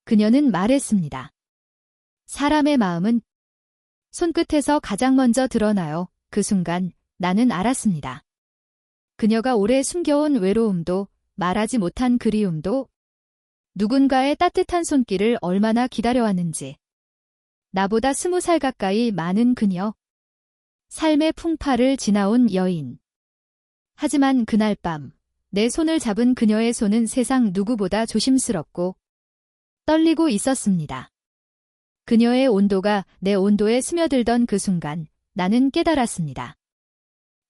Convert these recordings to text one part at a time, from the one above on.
그녀는 말했습니다. 사람의 마음은 손끝에서 가장 먼저 드러나요. 그 순간 나는 알았습니다. 그녀가 오래 숨겨온 외로움도 말하지 못한 그리움도 누군가의 따뜻한 손길을 얼마나 기다려왔는지. 나보다 20살 가까이 많은 그녀. 삶의 풍파를 지나온 여인. 하지만 그날 밤 내 손을 잡은 그녀의 손은 세상 누구보다 조심스럽고 떨리고 있었습니다. 그녀의 온도가 내 온도에 스며들던 그 순간 나는 깨달았습니다.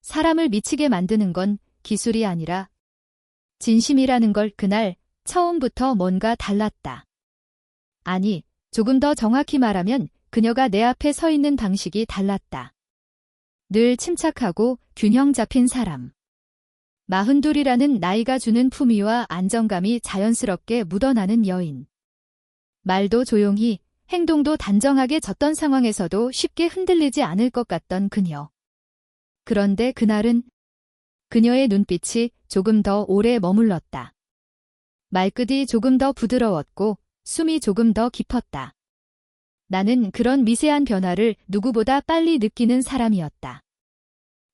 사람을 미치게 만드는 건 기술이 아니라 진심이라는 걸. 그날 처음부터 뭔가 달랐다. 아니, 조금 더 정확히 말하면 그녀가 내 앞에 서 있는 방식이 달랐다. 늘 침착하고 균형 잡힌 사람. 42이라는 나이가 주는 품위와 안정감이 자연스럽게 묻어나는 여인. 말도 조용히, 행동도 단정하게 졌던 상황에서도 쉽게 흔들리지 않을 것 같던 그녀. 그런데 그날은 그녀의 눈빛이 조금 더 오래 머물렀다. 말끝이 조금 더 부드러웠고 숨이 조금 더 깊었다. 나는 그런 미세한 변화를 누구보다 빨리 느끼는 사람이었다.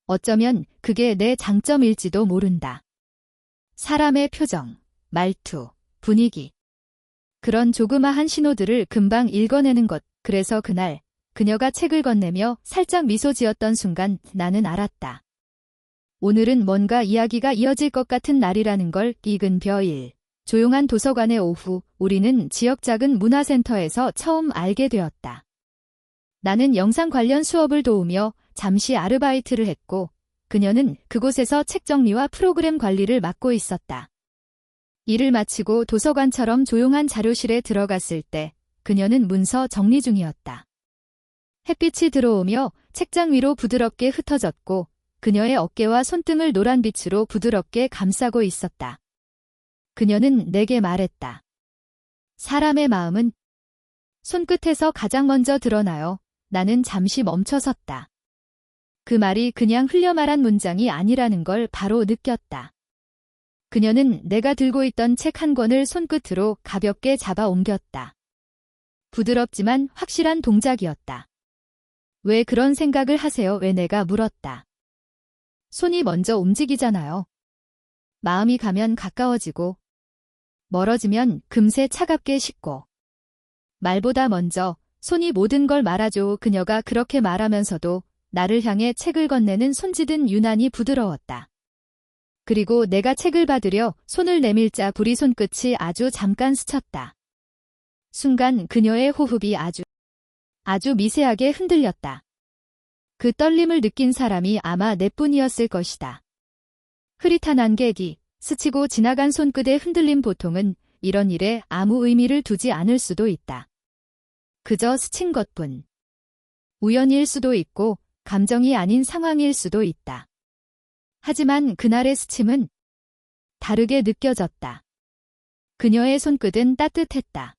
어쩌면 그게 내 장점일지도 모른다. 사람의 표정, 말투, 분위기. 그런 조그마한 신호들을 금방 읽어내는 것. 그래서 그날 그녀가 책을 건네며 살짝 미소 지었던 순간 나는 알았다. 오늘은 뭔가 이야기가 이어질 것 같은 날이라는 걸. 이근벼 1. 조용한 도서관의 오후, 우리는 지역 작은 문화센터에서 처음 알게 되었다. 나는 영상 관련 수업을 도우며 잠시 아르바이트를 했고, 그녀는 그곳에서 책 정리와 프로그램 관리를 맡고 있었다. 일을 마치고 도서관처럼 조용한 자료실에 들어갔을 때 그녀는 문서 정리 중이었다. 햇빛이 들어오며 책장 위로 부드럽게 흩어졌고 그녀의 어깨와 손등을 노란빛으로 부드럽게 감싸고 있었다. 그녀는 내게 말했다. 사람의 마음은 손끝에서 가장 먼저 드러나요. 나는 잠시 멈춰섰다. 그 말이 그냥 흘려 말한 문장이 아니라는 걸 바로 느꼈다. 그녀는 내가 들고 있던 책 한 권을 손끝으로 가볍게 잡아 옮겼다. 부드럽지만 확실한 동작이었다. 왜 그런 생각을 하세요? 왜 내가 물었다. 손이 먼저 움직이잖아요. 마음이 가면 가까워지고 멀어지면 금세 차갑게 식고. 말보다 먼저 손이 모든 걸 말하죠. 그녀가 그렇게 말하면서도 나를 향해 책을 건네는 손짓은 유난히 부드러웠다. 그리고 내가 책을 받으려 손을 내밀자 부리 손끝이 아주 잠깐 스쳤다. 순간 그녀의 호흡이 아주 미세하게 흔들렸다. 그 떨림을 느낀 사람이 아마 내뿐이었을 것이다. 흐릿한 안개기, 스치고 지나간 손끝의 흔들림. 보통은 이런 일에 아무 의미를 두지 않을 수도 있다. 그저 스친 것뿐. 우연일 수도 있고 감정이 아닌 상황일 수도 있다. 하지만 그날의 스침은 다르게 느껴졌다. 그녀의 손끝은 따뜻했다.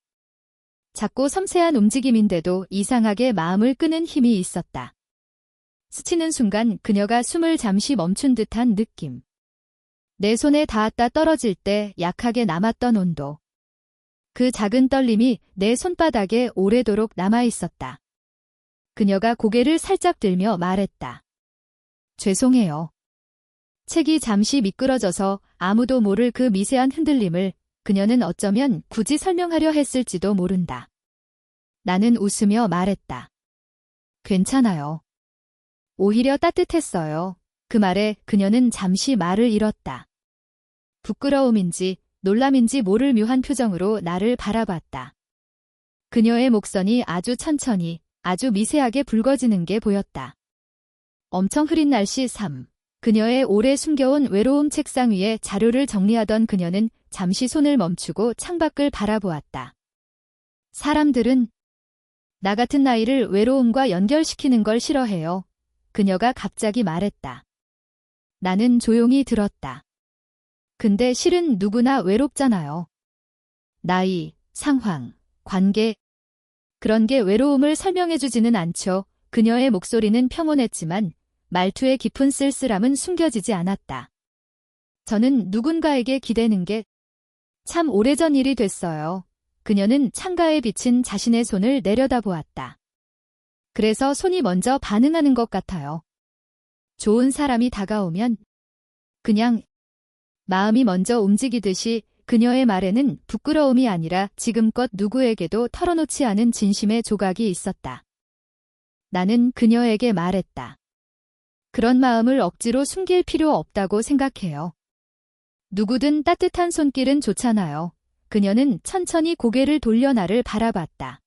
작고 섬세한 움직임인데도 이상하게 마음을 끄는 힘이 있었다. 스치는 순간 그녀가 숨을 잠시 멈춘 듯한 느낌. 내 손에 닿았다 떨어질 때 약하게 남았던 온도. 그 작은 떨림이 내 손바닥에 오래도록 남아있었다. 그녀가 고개를 살짝 들며 말했다. 죄송해요. 책이 잠시 미끄러져서 아무도 모를 그 미세한 흔들림을 그녀는 어쩌면 굳이 설명하려 했을지도 모른다. 나는 웃으며 말했다. 괜찮아요. 오히려 따뜻했어요. 그 말에 그녀는 잠시 말을 잃었다. 부끄러움인지 놀람인지 모를 묘한 표정으로 나를 바라봤다. 그녀의 목선이 아주 천천히 아주 미세하게 붉어지는 게 보였다. 엄청 흐린 날씨 3. 그녀의 오래 숨겨온 외로움. 책상 위에 자료를 정리하던 그녀는 잠시 손을 멈추고 창밖을 바라보았다. 사람들은 나 같은 나이를 외로움과 연결시키는 걸 싫어해요. 그녀가 갑자기 말했다. 나는 조용히 들었다. 근데 실은 누구나 외롭잖아요. 나이, 상황, 관계. 그런 게 외로움을 설명해주지는 않죠. 그녀의 목소리는 평온했지만 말투의 깊은 쓸쓸함은 숨겨지지 않았다. 저는 누군가에게 기대는 게 참 오래전 일이 됐어요. 그녀는 창가에 비친 자신의 손을 내려다보았다. 그래서 손이 먼저 반응하는 것 같아요. 좋은 사람이 다가오면 그냥 마음이 먼저 움직이듯이 그녀의 말에는 부끄러움이 아니라 지금껏 누구에게도 털어놓지 않은 진심의 조각이 있었다. 나는 그녀에게 말했다. 그런 마음을 억지로 숨길 필요 없다고 생각해요. 누구든 따뜻한 손길은 좋잖아요. 그녀는 천천히 고개를 돌려 나를 바라봤다.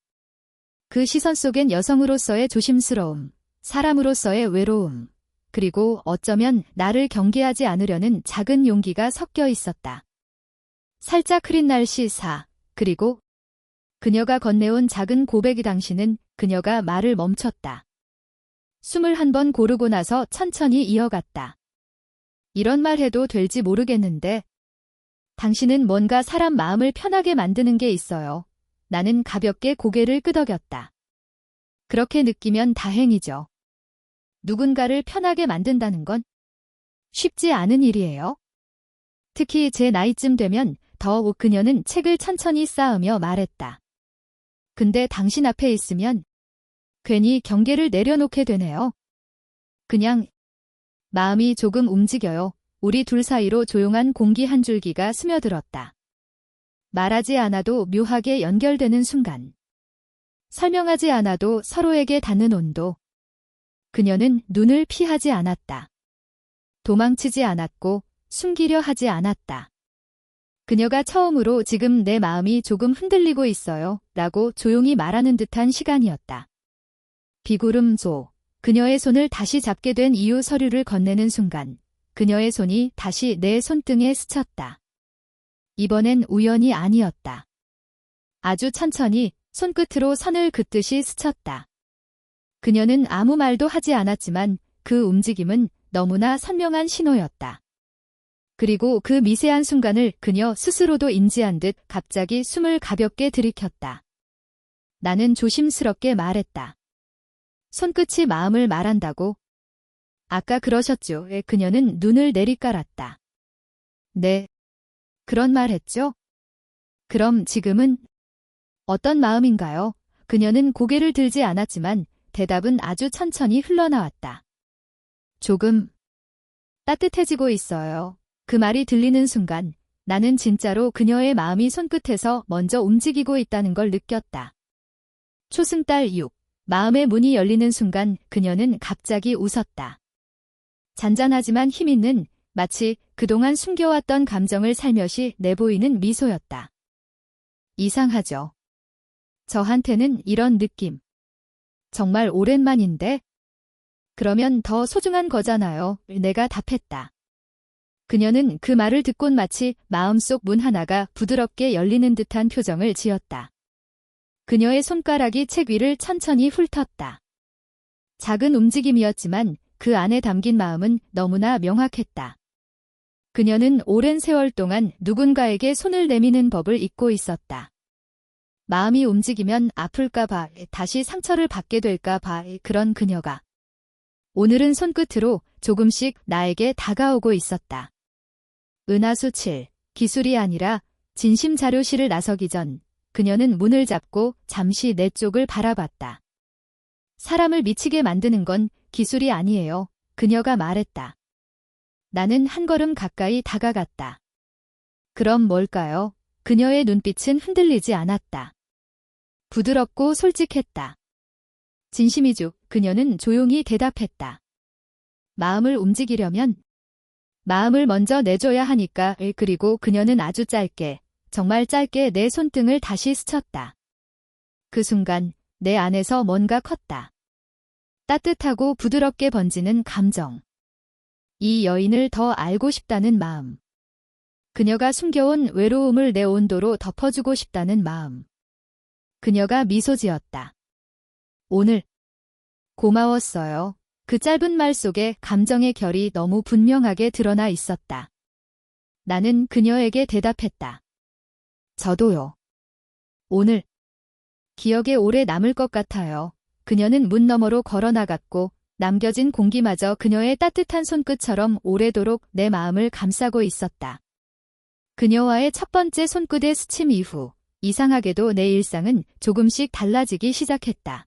그 시선 속엔 여성으로서의 조심스러움, 사람으로서의 외로움, 그리고 어쩌면 나를 경계하지 않으려는 작은 용기가 섞여 있었다. 살짝 흐린 날씨 그리고 그녀가 건네온 작은 고백이 당시는 그녀가 말을 멈췄다. 숨을 한 번 고르고 나서 천천히 이어갔다. 이런 말 해도 될지 모르겠는데 당신은 뭔가 사람 마음을 편하게 만드는 게 있어요. 나는 가볍게 고개를 끄덕였다. 그렇게 느끼면 다행이죠. 누군가를 편하게 만든다는 건 쉽지 않은 일이에요. 특히 제 나이쯤 되면 더욱 그녀는 책을 천천히 쌓으며 말했다. 근데 당신 앞에 있으면 괜히 경계를 내려놓게 되네요. 그냥 마음이 조금 움직여요. 우리 둘 사이로 조용한 공기 한 줄기가 스며들었다. 말하지 않아도 묘하게 연결되는 순간. 설명하지 않아도 서로에게 닿는 온도. 그녀는 눈을 피하지 않았다. 도망치지 않았고 숨기려 하지 않았다. 그녀가 처음으로 지금 내 마음이 조금 흔들리고 있어요. 라고 조용히 말하는 듯한 시간이었다. 비구름조. 그녀의 손을 다시 잡게 된 이유 서류를 건네는 순간 그녀의 손이 다시 내 손등에 스쳤다. 이번엔 우연이 아니었다. 아주 천천히 손끝으로 선을 긋듯이 스쳤다. 그녀는 아무 말도 하지 않았지만 그 움직임은 너무나 선명한 신호였다. 그리고 그 미세한 순간을 그녀 스스로도 인지한 듯 갑자기 숨을 가볍게 들이켰다. 나는 조심스럽게 말했다. 손끝이 마음을 말한다고? 아까 그러셨죠. 그녀는 눈을 내리깔았다. 네. 그런 말 했죠? 그럼 지금은 어떤 마음인가요? 그녀는 고개를 들지 않았지만 대답은 아주 천천히 흘러나왔다. 조금 따뜻해지고 있어요. 그 말이 들리는 순간 나는 진짜로 그녀의 마음이 손끝에서 먼저 움직이고 있다는 걸 느꼈다. 초승달 6. 마음의 문이 열리는 순간 그녀는 갑자기 웃었다. 잔잔하지만 힘있는 마치 그동안 숨겨왔던 감정을 살며시 내보이는 미소였다. 이상하죠. 저한테는 이런 느낌. 정말 오랜만인데? 그러면 더 소중한 거잖아요. 내가 답했다. 그녀는 그 말을 듣곤 마치 마음속 문 하나가 부드럽게 열리는 듯한 표정을 지었다. 그녀의 손가락이 책 위를 천천히 훑었다. 작은 움직임이었지만 그 안에 담긴 마음은 너무나 명확했다. 그녀는 오랜 세월 동안 누군가에게 손을 내미는 법을 잊고 있었다. 마음이 움직이면 아플까봐, 다시 상처를 받게 될까봐 그런 그녀가 오늘은 손끝으로 조금씩 나에게 다가오고 있었다. 은하수 7. 기술이 아니라 진심 자료실을 나서기 전 그녀는 문을 잡고 잠시 내 쪽을 바라봤다. 사람을 미치게 만드는 건 기술이 아니에요. 그녀가 말했다. 나는 한 걸음 가까이 다가갔다. 그럼 뭘까요? 그녀의 눈빛은 흔들리지 않았다. 부드럽고 솔직했다. 진심이죠. 그녀는 조용히 대답했다. 마음을 움직이려면 마음을 먼저 내줘야 하니까. 그리고 그녀는 아주 짧게, 정말 짧게 내 손등을 다시 스쳤다. 그 순간 내 안에서 뭔가 컸다. 따뜻하고 부드럽게 번지는 감정. 이 여인을 더 알고 싶다는 마음. 그녀가 숨겨온 외로움을 내 온도로 덮어주고 싶다는 마음. 그녀가 미소 지었다. 오늘 고마웠어요. 그 짧은 말 속에 감정의 결이 너무 분명하게 드러나 있었다. 나는 그녀에게 대답했다. 저도요. 오늘 기억에 오래 남을 것 같아요. 그녀는 문 너머로 걸어 나갔고 남겨진 공기마저 그녀의 따뜻한 손끝처럼 오래도록 내 마음을 감싸고 있었다. 그녀와의 첫 번째 손끝의 스침 이후 이상하게도 내 일상은 조금씩 달라지기 시작했다.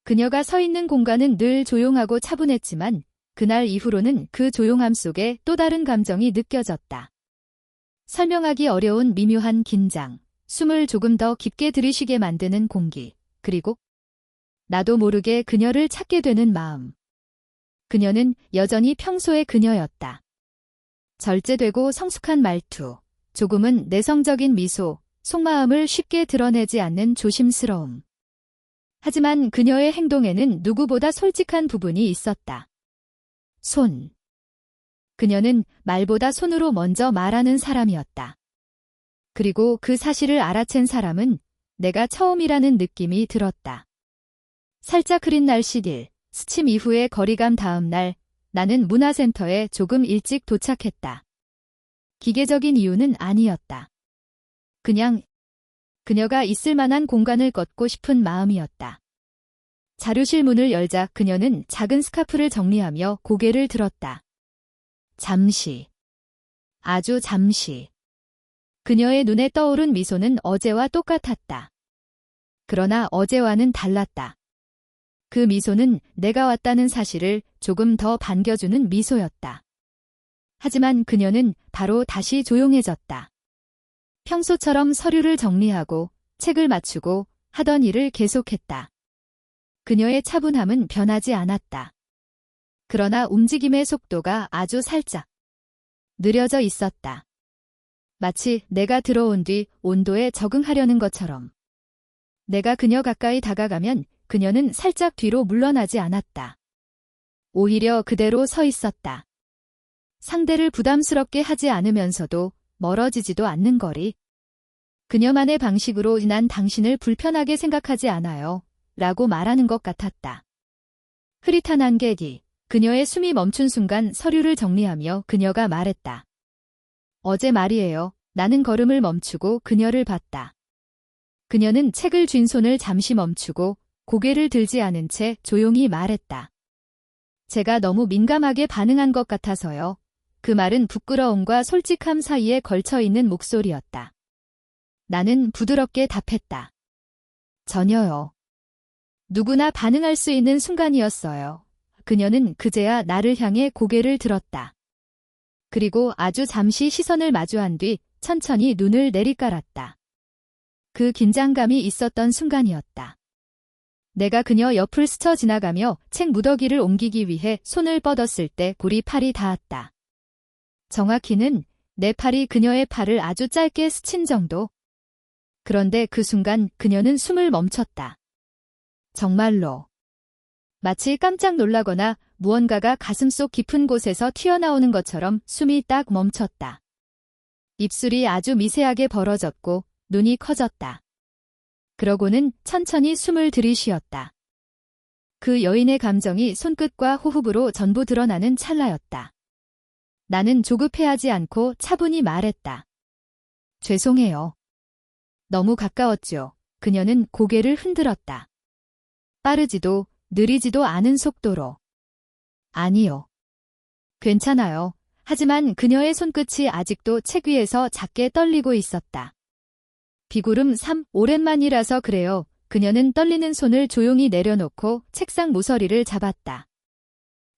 그녀가 서 있는 공간은 늘 조용하고 차분했지만 그날 이후로는 그 조용함 속에 또 다른 감정이 느껴졌다. 설명하기 어려운 미묘한 긴장, 숨을 조금 더 깊게 들이쉬게 만드는 공기, 그리고 나도 모르게 그녀를 찾게 되는 마음. 그녀는 여전히 평소의 그녀였다. 절제되고 성숙한 말투, 조금은 내성적인 미소, 속마음을 쉽게 드러내지 않는 조심스러움. 하지만 그녀의 행동에는 누구보다 솔직한 부분이 있었다. 손. 그녀는 말보다 손으로 먼저 말하는 사람이었다. 그리고 그 사실을 알아챈 사람은 내가 처음이라는 느낌이 들었다. 살짝 흐린 날 10일, 스침 이후의 거리감 다음 날, 나는 문화센터에 조금 일찍 도착했다. 기계적인 이유는 아니었다. 그냥 그녀가 있을 만한 공간을 걷고 싶은 마음이었다. 자료실 문을 열자 그녀는 작은 스카프를 정리하며 고개를 들었다. 잠시. 아주 잠시. 그녀의 눈에 떠오른 미소는 어제와 똑같았다. 그러나 어제와는 달랐다. 그 미소는 내가 왔다는 사실을 조금 더 반겨주는 미소였다. 하지만 그녀는 바로 다시 조용해졌다. 평소처럼 서류를 정리하고 책을 맞추고 하던 일을 계속했다. 그녀의 차분함은 변하지 않았다. 그러나 움직임의 속도가 아주 살짝 느려져 있었다. 마치 내가 들어온 뒤 온도에 적응하려는 것처럼. 내가 그녀 가까이 다가가면 그녀는 살짝 뒤로 물러나지 않았다. 오히려 그대로 서 있었다. 상대를 부담스럽게 하지 않으면서도 멀어지지도 않는 거리. 그녀만의 방식으로 난 당신을 불편하게 생각하지 않아요. 라고 말하는 것 같았다. 흐릿한 안개 뒤 그녀의 숨이 멈춘 순간 서류를 정리하며 그녀가 말했다. 어제 말이에요. 나는 걸음을 멈추고 그녀를 봤다. 그녀는 책을 쥔 손을 잠시 멈추고 고개를 들지 않은 채 조용히 말했다. 제가 너무 민감하게 반응한 것 같아서요. 그 말은 부끄러움과 솔직함 사이에 걸쳐있는 목소리였다. 나는 부드럽게 답했다. 전혀요. 누구나 반응할 수 있는 순간이었어요. 그녀는 그제야 나를 향해 고개를 들었다. 그리고 아주 잠시 시선을 마주한 뒤 천천히 눈을 내리깔았다. 그 긴장감이 있었던 순간이었다. 내가 그녀 옆을 스쳐 지나가며 책 무더기를 옮기기 위해 손을 뻗었을 때 우리 팔이 닿았다. 정확히는 내 팔이 그녀의 팔을 아주 짧게 스친 정도. 그런데 그 순간 그녀는 숨을 멈췄다. 정말로. 마치 깜짝 놀라거나 무언가가 가슴속 깊은 곳에서 튀어나오는 것처럼 숨이 딱 멈췄다. 입술이 아주 미세하게 벌어졌고 눈이 커졌다. 그러고는 천천히 숨을 들이쉬었다. 그 여인의 감정이 손끝과 호흡으로 전부 드러나는 찰나였다. 나는 조급해하지 않고 차분히 말했다. 죄송해요. 너무 가까웠죠. 그녀는 고개를 흔들었다. 빠르지도 느리지도 않은 속도로. 아니요. 괜찮아요. 하지만 그녀의 손끝이 아직도 책 위에서 작게 떨리고 있었다. 비구름 3, 오랜만이라서 그래요. 그녀는 떨리는 손을 조용히 내려놓고 책상 모서리를 잡았다.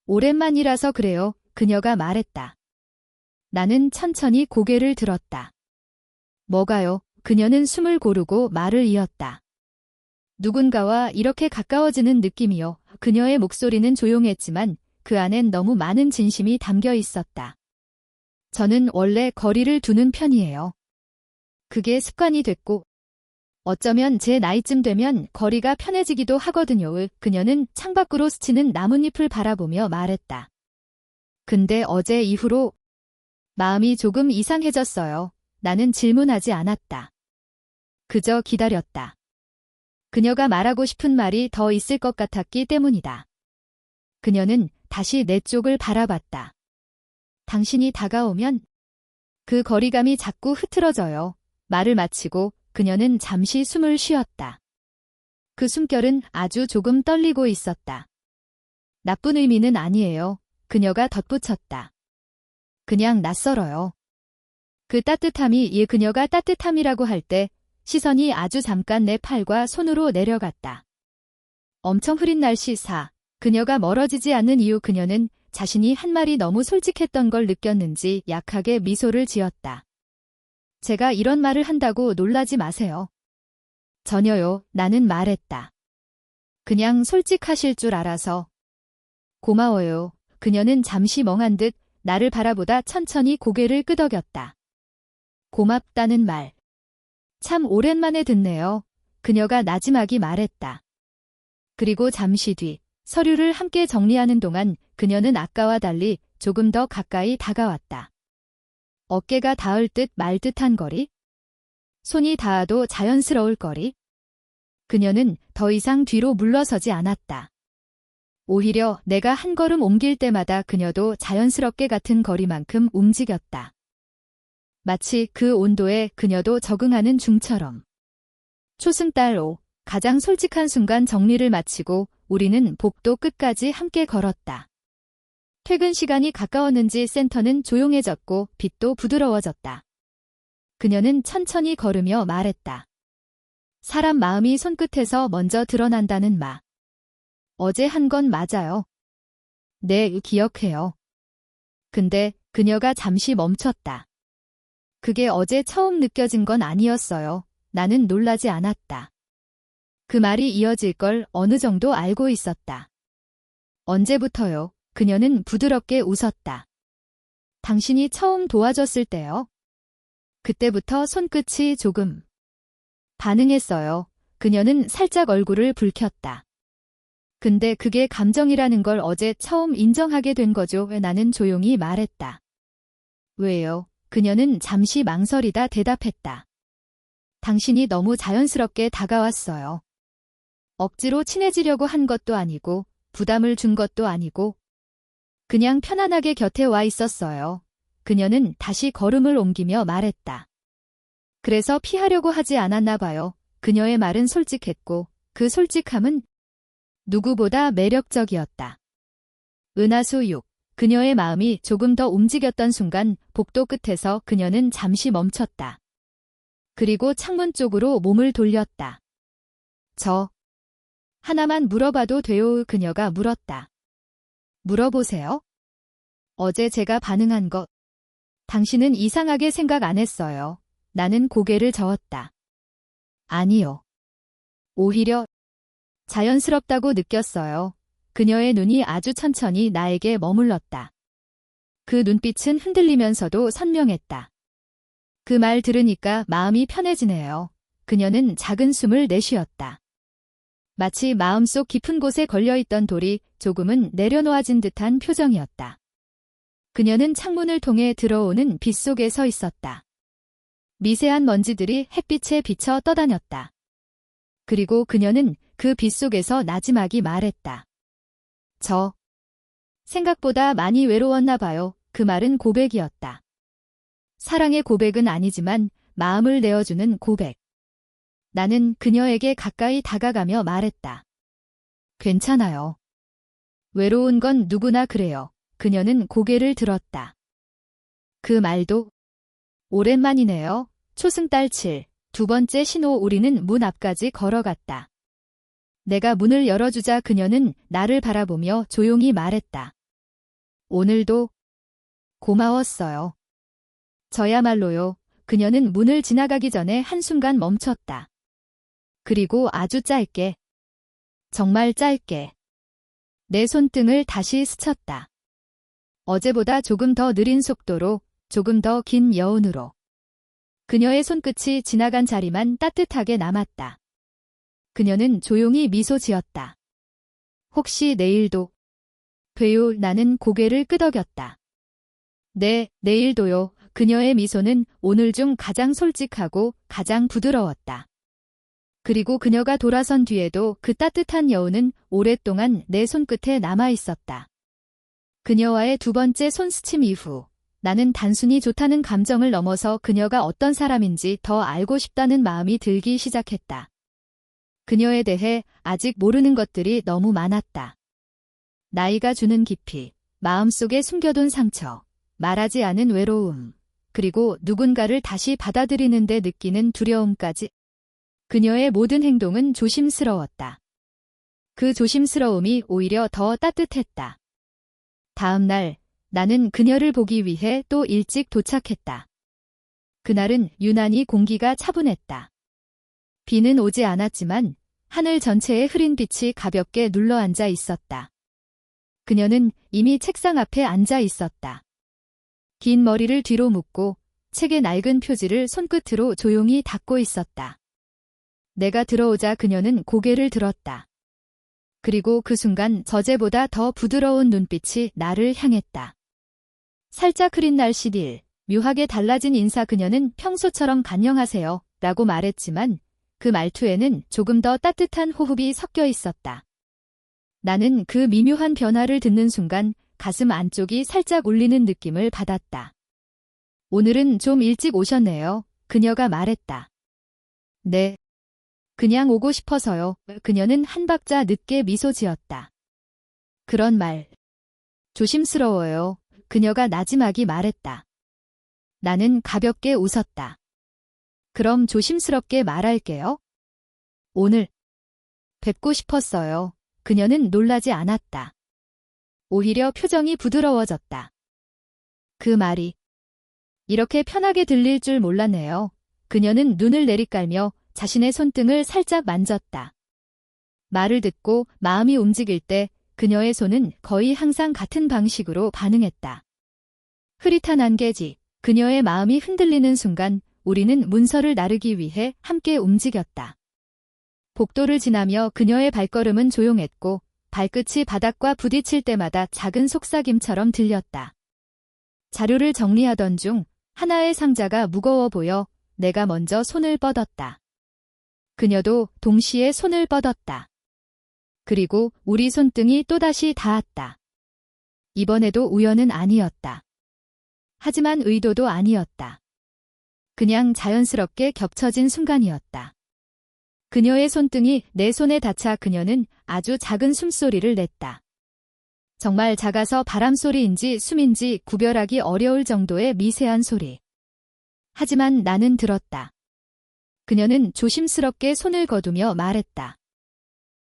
오랜만이라서 그래요. 그녀가 말했다. 나는 천천히 고개를 들었다. 뭐가요? 그녀는 숨을 고르고 말을 이었다. 누군가와 이렇게 가까워지는 느낌이요. 그녀의 목소리는 조용했지만 그 안엔 너무 많은 진심이 담겨 있었다. 저는 원래 거리를 두는 편이에요. 그게 습관이 됐고 어쩌면 제 나이쯤 되면 거리가 편해지기도 하거든요. 그녀는 창밖으로 스치는 나뭇잎을 바라보며 말했다. 근데 어제 이후로 마음이 조금 이상해졌어요. 나는 질문하지 않았다. 그저 기다렸다. 그녀가 말하고 싶은 말이 더 있을 것 같았기 때문이다. 그녀는 다시 내 쪽을 바라봤다. 당신이 다가오면 그 거리감이 자꾸 흐트러져요. 말을 마치고 그녀는 잠시 숨을 쉬었다. 그 숨결은 아주 조금 떨리고 있었다. 나쁜 의미는 아니에요. 그녀가 덧붙였다. 그냥 낯설어요. 그 따뜻함이 그녀가 따뜻함이라고 할 때 시선이 아주 잠깐 내 팔과 손으로 내려갔다. 엄청 흐린 날씨 4. 그녀가 멀어지지 않는 이유 그녀는 자신이 한 말이 너무 솔직했던 걸 느꼈는지 약하게 미소를 지었다. 제가 이런 말을 한다고 놀라지 마세요. 전혀요, 나는 말했다. 그냥 솔직하실 줄 알아서. 고마워요. 그녀는 잠시 멍한 듯 나를 바라보다 천천히 고개를 끄덕였다. 고맙다는 말. 참 오랜만에 듣네요. 그녀가 나지막이 말했다. 그리고 잠시 뒤 서류를 함께 정리하는 동안 그녀는 아까와 달리 조금 더 가까이 다가왔다. 어깨가 닿을 듯 말 듯한 거리? 손이 닿아도 자연스러울 거리? 그녀는 더 이상 뒤로 물러서지 않았다. 오히려 내가 한 걸음 옮길 때마다 그녀도 자연스럽게 같은 거리만큼 움직였다. 마치 그 온도에 그녀도 적응하는 중처럼. 초승달 5. 가장 솔직한 순간 정리를 마치고 우리는 복도 끝까지 함께 걸었다. 퇴근 시간이 가까웠는지 센터는 조용해졌고 빛도 부드러워졌다. 그녀는 천천히 걸으며 말했다. 사람 마음이 손끝에서 먼저 드러난다는 말. 어제 한 건 맞아요. 네, 기억해요. 근데 그녀가 잠시 멈췄다. 그게 어제 처음 느껴진 건 아니었어요. 나는 놀라지 않았다. 그 말이 이어질 걸 어느 정도 알고 있었다. 언제부터요? 그녀는 부드럽게 웃었다. 당신이 처음 도와줬을 때요. 그때부터 손끝이 조금 반응했어요. 그녀는 살짝 얼굴을 붉혔다. 근데 그게 감정이라는 걸 어제 처음 인정하게 된 거죠. 나는 조용히 말했다. 왜요? 그녀는 잠시 망설이다 대답했다. 당신이 너무 자연스럽게 다가왔어요. 억지로 친해지려고 한 것도 아니고 부담을 준 것도 아니고 그냥 편안하게 곁에 와 있었어요. 그녀는 다시 걸음을 옮기며 말했다. 그래서 피하려고 하지 않았나 봐요. 그녀의 말은 솔직했고 그 솔직함은 누구보다 매력적이었다. 은하수 6. 그녀의 마음이 조금 더 움직였던 순간 복도 끝에서 그녀는 잠시 멈췄다. 그리고 창문 쪽으로 몸을 돌렸다. 저 하나만 물어봐도 돼요? 그녀가 물었다. 물어보세요. 어제 제가 반응한 것. 당신은 이상하게 생각 안 했어요. 나는 고개를 저었다. 아니요. 오히려 자연스럽다고 느꼈어요. 그녀의 눈이 아주 천천히 나에게 머물렀다. 그 눈빛은 흔들리면서도 선명했다. 그 말 들으니까 마음이 편해지네요. 그녀는 작은 숨을 내쉬었다. 마치 마음속 깊은 곳에 걸려있던 돌이 조금은 내려놓아진 듯한 표정이었다. 그녀는 창문을 통해 들어오는 빛 속에 서 있었다. 미세한 먼지들이 햇빛에 비쳐 떠다녔다. 그리고 그녀는 그 빛 속에서 나지막이 말했다. 저 생각보다 많이 외로웠나 봐요. 그 말은 고백이었다. 사랑의 고백은 아니지만 마음을 내어주는 고백. 나는 그녀에게 가까이 다가가며 말했다. 괜찮아요. 외로운 건 누구나 그래요. 그녀는 고개를 들었다. 그 말도 오랜만이네요. 초승달 7. 두 번째 신호. 우리는 문 앞까지 걸어갔다. 내가 문을 열어주자 그녀는 나를 바라보며 조용히 말했다. 오늘도 고마웠어요. 저야말로요. 그녀는 문을 지나가기 전에 한순간 멈췄다. 그리고 아주 짧게, 정말 짧게 내 손등을 다시 스쳤다. 어제보다 조금 더 느린 속도로, 조금 더 긴 여운으로. 그녀의 손끝이 지나간 자리만 따뜻하게 남았다. 그녀는 조용히 미소 지었다. 혹시 내일도 돼요? 나는 고개를 끄덕였다. 네, 내일도요. 그녀의 미소는 오늘 중 가장 솔직하고 가장 부드러웠다. 그리고 그녀가 돌아선 뒤에도 그 따뜻한 여운은 오랫동안 내 손끝에 남아 있었다. 그녀와의 두 번째 손스침 이후 나는 단순히 좋다는 감정을 넘어서 그녀가 어떤 사람인지 더 알고 싶다는 마음이 들기 시작했다. 그녀에 대해 아직 모르는 것들이 너무 많았다. 나이가 주는 깊이, 마음속에 숨겨둔 상처, 말하지 않은 외로움, 그리고 누군가를 다시 받아들이는데 느끼는 두려움까지. 그녀의 모든 행동은 조심스러웠다. 그 조심스러움이 오히려 더 따뜻했다. 다음 날, 나는 그녀를 보기 위해 또 일찍 도착했다. 그날은 유난히 공기가 차분했다. 비는 오지 않았지만 하늘 전체에 흐린 빛이 가볍게 눌러앉아 있었다. 그녀는 이미 책상 앞에 앉아 있었다. 긴 머리를 뒤로 묶고 책의 낡은 표지를 손끝으로 조용히 닦고 있었다. 내가 들어오자 그녀는 고개를 들었다. 그리고 그 순간 저제보다 더 부드러운 눈빛이 나를 향했다. 살짝 흐린 날씨 일, 묘하게 달라진 인사. 그녀는 평소처럼 안녕하세요 라고 말했지만 그 말투에는 조금 더 따뜻한 호흡이 섞여 있었다. 나는 그 미묘한 변화를 듣는 순간 가슴 안쪽이 살짝 울리는 느낌을 받았다. 오늘은 좀 일찍 오셨네요. 그녀가 말했다. 네. 그냥 오고 싶어서요. 그녀는 한 박자 늦게 미소 지었다. 그런 말. 조심스러워요. 그녀가 나지막이 말했다. 나는 가볍게 웃었다. 그럼 조심스럽게 말할게요. 오늘 뵙고 싶었어요. 그녀는 놀라지 않았다. 오히려 표정이 부드러워졌다. 그 말이 이렇게 편하게 들릴 줄 몰랐네요. 그녀는 눈을 내리깔며 자신의 손등을 살짝 만졌다. 말을 듣고 마음이 움직일 때 그녀의 손은 거의 항상 같은 방식으로 반응했다. 흐릿한 안개지, 그녀의 마음이 흔들리는 순간 우리는 문서를 나르기 위해 함께 움직였다. 복도를 지나며 그녀의 발걸음은 조용했고 발끝이 바닥과 부딪힐 때마다 작은 속삭임처럼 들렸다. 자료를 정리하던 중 하나의 상자가 무거워 보여 내가 먼저 손을 뻗었다. 그녀도 동시에 손을 뻗었다. 그리고 우리 손등이 또다시 닿았다. 이번에도 우연은 아니었다. 하지만 의도도 아니었다. 그냥 자연스럽게 겹쳐진 순간이었다. 그녀의 손등이 내 손에 닿자 그녀는 아주 작은 숨소리를 냈다. 정말 작아서 바람소리인지 숨인지 구별하기 어려울 정도의 미세한 소리. 하지만 나는 들었다. 그녀는 조심스럽게 손을 거두며 말했다.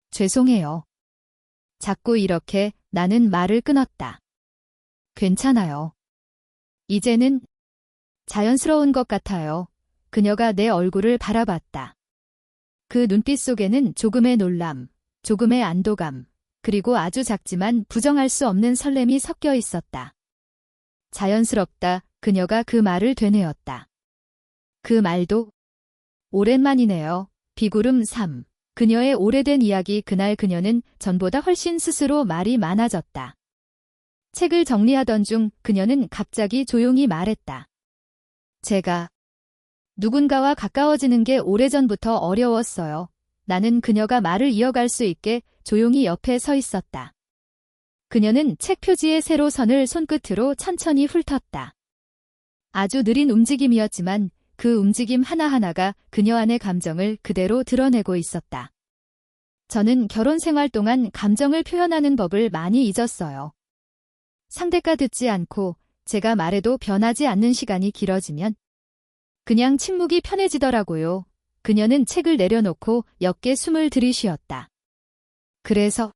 죄송해요. 자꾸 이렇게. 나는 말을 끊었다. 괜찮아요. 이제는 자연스러운 것 같아요. 그녀가 내 얼굴을 바라봤다. 그 눈빛 속에는 조금의 놀람, 조금의 안도감, 그리고 아주 작지만 부정할 수 없는 설렘이 섞여 있었다. 자연스럽다. 그녀가 그 말을 되뇌었다. 그 말도 오랜만이네요. 비구름 3. 그녀의 오래된 이야기. 그날 그녀는 전보다 훨씬 스스로 말이 많아졌다. 책을 정리하던 중 그녀는 갑자기 조용히 말했다. 제가 누군가와 가까워지는 게 오래전부터 어려웠어요. 나는 그녀가 말을 이어갈 수 있게 조용히 옆에 서 있었다. 그녀는 책 표지에 세로 선을 손끝으로 천천히 훑었다. 아주 느린 움직임이었지만 그 움직임 하나하나가 그녀 안의 감정을 그대로 드러내고 있었다. 저는 결혼 생활 동안 감정을 표현하는 법을 많이 잊었어요. 상대가 듣지 않고 제가 말해도 변하지 않는 시간이 길어지면 그냥 침묵이 편해지더라고요. 그녀는 책을 내려놓고 옅게 숨을 들이쉬었다. 그래서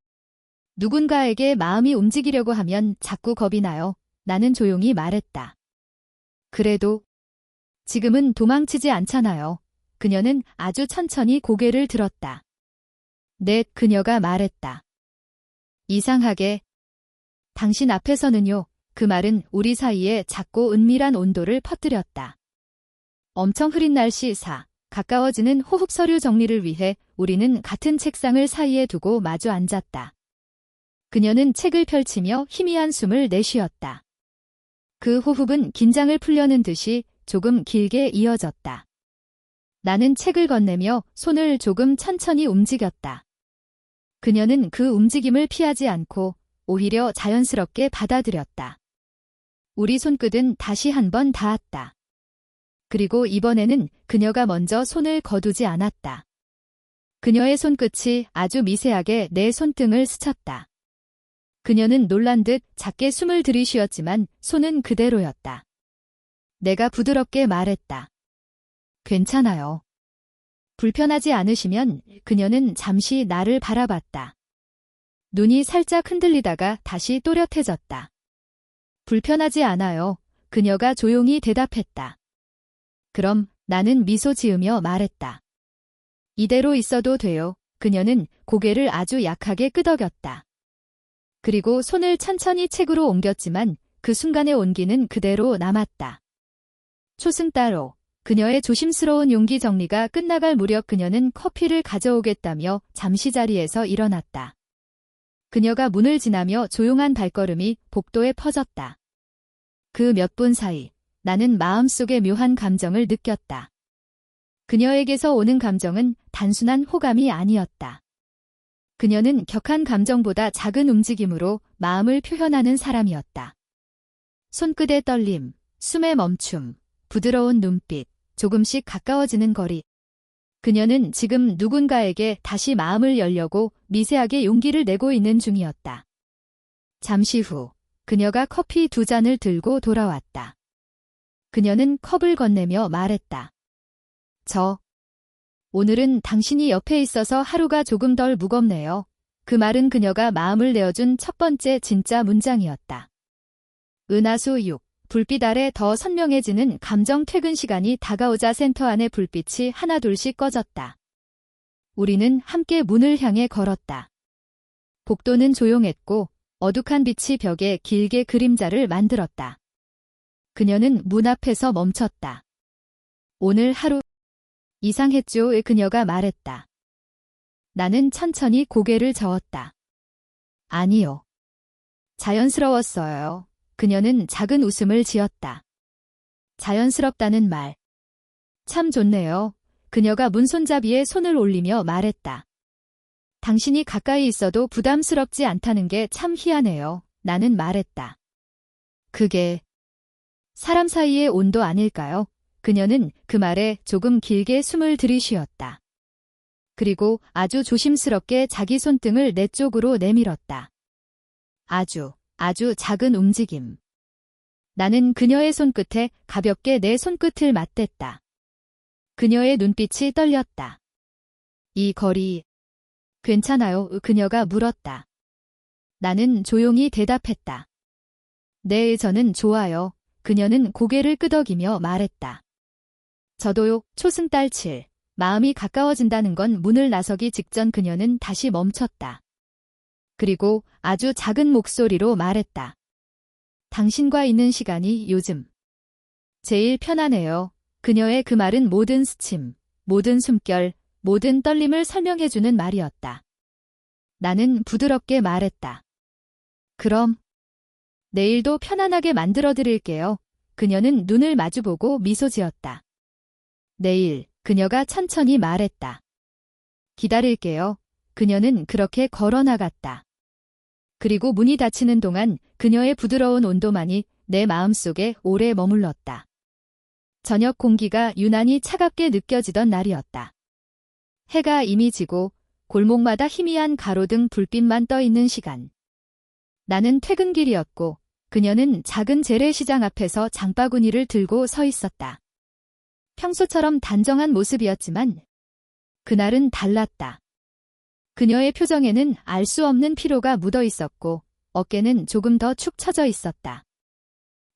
누군가에게 마음이 움직이려고 하면 자꾸 겁이 나요. 나는 조용히 말했다. 그래도 지금은 도망치지 않잖아요. 그녀는 아주 천천히 고개를 들었다. 네, 그녀가 말했다. 이상하게 당신 앞에서는요. 그 말은 우리 사이에 작고 은밀한 온도를 퍼뜨렸다. 엄청 흐린 날씨 4. 가까워지는 호흡. 서류 정리를 위해 우리는 같은 책상을 사이에 두고 마주 앉았다. 그녀는 책을 펼치며 희미한 숨을 내쉬었다. 그 호흡은 긴장을 풀려는 듯이 조금 길게 이어졌다. 나는 책을 건네며 손을 조금 천천히 움직였다. 그녀는 그 움직임을 피하지 않고 오히려 자연스럽게 받아들였다. 우리 손끝은 다시 한 번 닿았다. 그리고 이번에는 그녀가 먼저 손을 거두지 않았다. 그녀의 손끝이 아주 미세하게 내 손등을 스쳤다. 그녀는 놀란 듯 작게 숨을 들이쉬었지만 손은 그대로였다. 내가 부드럽게 말했다. 괜찮아요. 불편하지 않으시면 그녀는 잠시 나를 바라봤다. 눈이 살짝 흔들리다가 다시 또렷해졌다. 불편하지 않아요. 그녀가 조용히 대답했다. 그럼 나는 미소 지으며 말했다. 이대로 있어도 돼요. 그녀는 고개를 아주 약하게 끄덕였다. 그리고 손을 천천히 책으로 옮겼지만 그 순간의 온기는 그대로 남았다. 초승따로 그녀의 조심스러운 용기 정리가 끝나갈 무렵 그녀는 커피를 가져오겠다며 잠시 자리에서 일어났다. 그녀가 문을 지나며 조용한 발걸음이 복도에 퍼졌다. 그 몇 분 사이 나는 마음속에 묘한 감정을 느꼈다. 그녀에게서 오는 감정은 단순한 호감이 아니었다. 그녀는 격한 감정보다 작은 움직임으로 마음을 표현하는 사람이었다. 손끝의 떨림, 숨의 멈춤, 부드러운 눈빛, 조금씩 가까워지는 거리. 그녀는 지금 누군가에게 다시 마음을 열려고 미세하게 용기를 내고 있는 중이었다. 잠시 후 그녀가 커피 2잔을 들고 돌아왔다. 그녀는 컵을 건네며 말했다. 오늘은 당신이 옆에 있어서 하루가 조금 덜 무겁네요. 그 말은 그녀가 마음을 내어준 첫 번째 진짜 문장이었다. 은하수 6. 불빛 아래 더 선명해지는 감정. 퇴근 시간이 다가오자 센터 안의 불빛이 하나둘씩 꺼졌다. 우리는 함께 문을 향해 걸었다. 복도는 조용했고 어둑한 빛이 벽에 길게 그림자를 만들었다. 그녀는 문 앞에서 멈췄다. 오늘 하루 이상했죠? 그녀가 말했다. 나는 천천히 고개를 저었다. 아니요. 자연스러웠어요. 그녀는 작은 웃음을 지었다. 자연스럽다는 말. 참 좋네요. 그녀가 문손잡이에 손을 올리며 말했다. 당신이 가까이 있어도 부담스럽지 않다는 게 참 희한해요. 나는 말했다. 그게 사람 사이의 온도 아닐까요? 그녀는 그 말에 조금 길게 숨을 들이쉬었다. 그리고 아주 조심스럽게 자기 손등을 내 쪽으로 내밀었다. 아주 작은 움직임. 나는 그녀의 손끝에 가볍게 내 손끝을 맞댔다. 그녀의 눈빛이 떨렸다. 이 거리, 괜찮아요? 그녀가 물었다. 나는 조용히 대답했다. 네, 저는 좋아요. 그녀는 고개를 끄덕이며 말했다. 저도요. 초승달 7. 마음이 가까워진다는 건 문을 나서기 직전 그녀는 다시 멈췄다. 그리고 아주 작은 목소리로 말했다. 당신과 있는 시간이 요즘 제일 편하네요. 그녀의 그 말은 모든 스침, 모든 숨결, 모든 떨림을 설명해주는 말이었다. 나는 부드럽게 말했다. 그럼 내일도 편안하게 만들어드릴게요. 그녀는 눈을 마주보고 미소 지었다. 내일, 그녀가 천천히 말했다. 기다릴게요. 그녀는 그렇게 걸어나갔다. 그리고 문이 닫히는 동안 그녀의 부드러운 온도만이 내 마음속에 오래 머물렀다. 저녁 공기가 유난히 차갑게 느껴지던 날이었다. 해가 이미 지고 골목마다 희미한 가로등 불빛만 떠 있는 시간. 나는 퇴근길이었고 그녀는 작은 재래시장 앞에서 장바구니를 들고 서 있었다. 평소처럼 단정한 모습이었지만 그날은 달랐다. 그녀의 표정에는 알 수 없는 피로가 묻어 있었고 어깨는 조금 더 축 처져 있었다.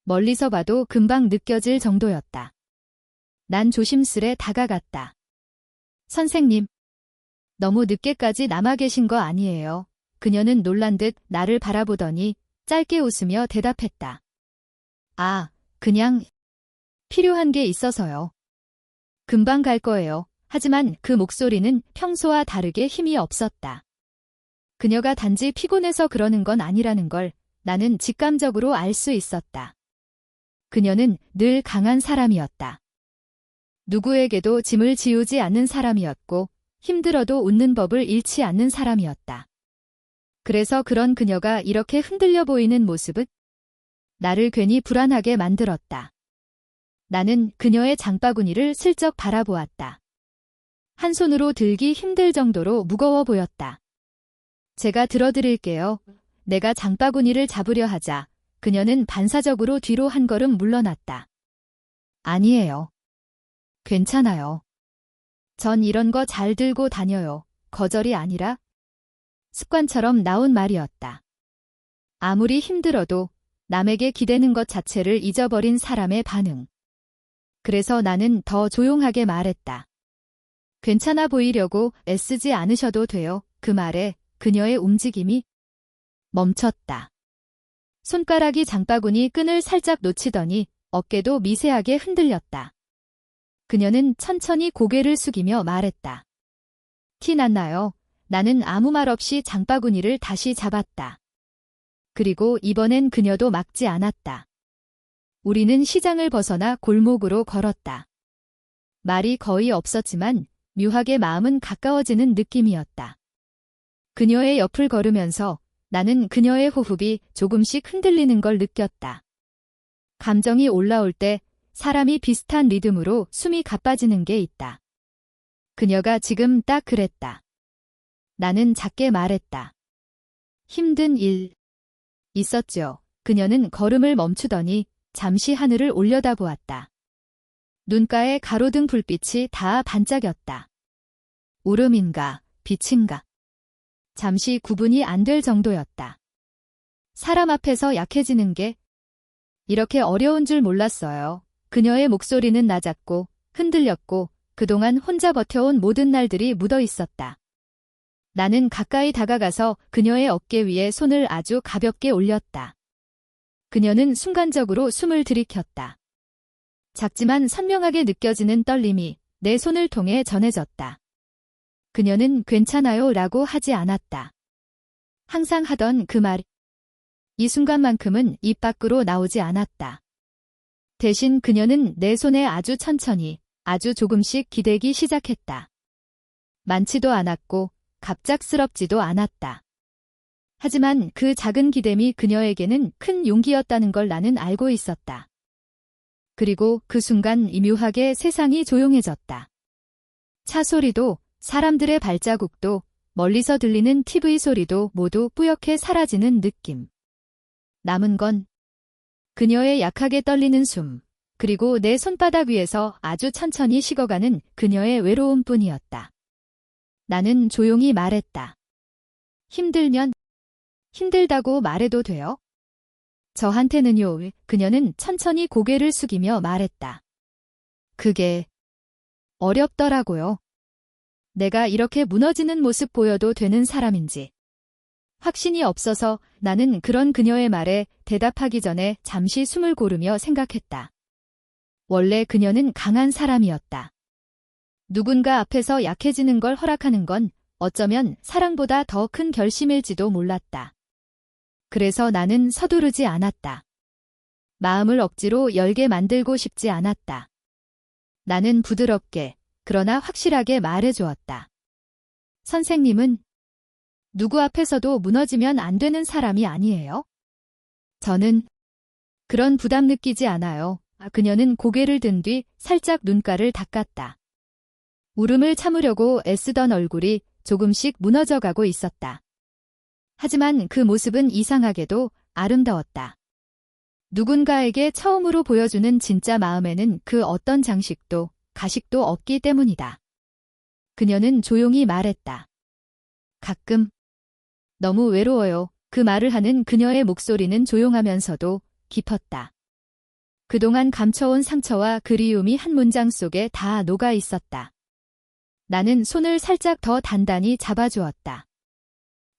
멀리서 봐도 금방 느껴질 정도였다. 난 조심스레 다가갔다. 선생님, 너무 늦게까지 남아 계신 거 아니에요? 그녀는 놀란 듯 나를 바라보더니 짧게 웃으며 대답했다. 아, 그냥 필요한 게 있어서요. 금방 갈 거예요. 하지만 그 목소리는 평소와 다르게 힘이 없었다. 그녀가 단지 피곤해서 그러는 건 아니라는 걸 나는 직감적으로 알 수 있었다. 그녀는 늘 강한 사람이었다. 누구에게도 짐을 지우지 않는 사람이었고 힘들어도 웃는 법을 잃지 않는 사람이었다. 그래서 그런 그녀가 이렇게 흔들려 보이는 모습은 나를 괜히 불안하게 만들었다. 나는 그녀의 장바구니를 슬쩍 바라보았다. 한 손으로 들기 힘들 정도로 무거워 보였다. 제가 들어드릴게요. 내가 장바구니를 잡으려 하자 그녀는 반사적으로 뒤로 한 걸음 물러났다. 아니에요. 괜찮아요. 전 이런 거 잘 들고 다녀요. 거절이 아니라 습관처럼 나온 말이었다. 아무리 힘들어도 남에게 기대는 것 자체를 잊어버린 사람의 반응. 그래서 나는 더 조용하게 말했다. 괜찮아 보이려고 애쓰지 않으셔도 돼요. 그 말에 그녀의 움직임이 멈췄다. 손가락이 장바구니 끈을 살짝 놓치더니 어깨도 미세하게 흔들렸다. 그녀는 천천히 고개를 숙이며 말했다. 티 났나요? 나는 아무 말 없이 장바구니를 다시 잡았다. 그리고 이번엔 그녀도 막지 않았다. 우리는 시장을 벗어나 골목으로 걸었다. 말이 거의 없었지만 묘하게 마음은 가까워지는 느낌이었다. 그녀의 옆을 걸으면서 나는 그녀의 호흡이 조금씩 흔들리는 걸 느꼈다. 감정이 올라올 때 사람이 비슷한 리듬으로 숨이 가빠지는 게 있다. 그녀가 지금 딱 그랬다. 나는 작게 말했다. 힘든 일 있었죠. 그녀는 걸음을 멈추더니 잠시 하늘을 올려다보았다. 눈가에 가로등 불빛이 다 반짝였다. 울음인가 빛인가. 잠시 구분이 안 될 정도였다. 사람 앞에서 약해지는 게 이렇게 어려운 줄 몰랐어요. 그녀의 목소리는 낮았고 흔들렸고 그동안 혼자 버텨온 모든 날들이 묻어 있었다. 나는 가까이 다가가서 그녀의 어깨 위에 손을 아주 가볍게 올렸다. 그녀는 순간적으로 숨을 들이켰다. 작지만 선명하게 느껴지는 떨림이 내 손을 통해 전해졌다. 그녀는 괜찮아요 라고 하지 않았다. 항상 하던 그 말, 이 순간만큼은 입 밖으로 나오지 않았다. 대신 그녀는 내 손에 아주 천천히, 아주 조금씩 기대기 시작했다. 많지도 않았고 갑작스럽지도 않았다. 하지만 그 작은 기댐이 그녀에게는 큰 용기였다는 걸 나는 알고 있었다. 그리고 그 순간 묘하게 세상이 조용해졌다. 차 소리도 사람들의 발자국도 멀리서 들리는 TV 소리도 모두 뿌옇게 사라지는 느낌. 남은 건 그녀의 약하게 떨리는 숨, 그리고 내 손바닥 위에서 아주 천천히 식어가는 그녀의 외로움뿐이었다. 나는 조용히 말했다. 힘들면 힘들다고 말해도 돼요? 저한테는요. 그녀는 천천히 고개를 숙이며 말했다. 그게 어렵더라고요. 내가 이렇게 무너지는 모습 보여도 되는 사람인지. 확신이 없어서 나는 그런 그녀의 말에 대답하기 전에 잠시 숨을 고르며 생각했다. 원래 그녀는 강한 사람이었다. 누군가 앞에서 약해지는 걸 허락하는 건 어쩌면 사랑보다 더 큰 결심일지도 몰랐다. 그래서 나는 서두르지 않았다. 마음을 억지로 열게 만들고 싶지 않았다. 나는 부드럽게, 그러나 확실하게 말해주었다. 선생님은 누구 앞에서도 무너지면 안 되는 사람이 아니에요? 저는 그런 부담 느끼지 않아요. 그녀는 고개를 든 뒤 살짝 눈가를 닦았다. 울음을 참으려고 애쓰던 얼굴이 조금씩 무너져가고 있었다. 하지만 그 모습은 이상하게도 아름다웠다. 누군가에게 처음으로 보여주는 진짜 마음에는 그 어떤 장식도 가식도 없기 때문이다. 그녀는 조용히 말했다. 가끔 너무 외로워요. 그 말을 하는 그녀의 목소리는 조용하면서도 깊었다. 그동안 감춰온 상처와 그리움이 한 문장 속에 다 녹아 있었다. 나는 손을 살짝 더 단단히 잡아주었다.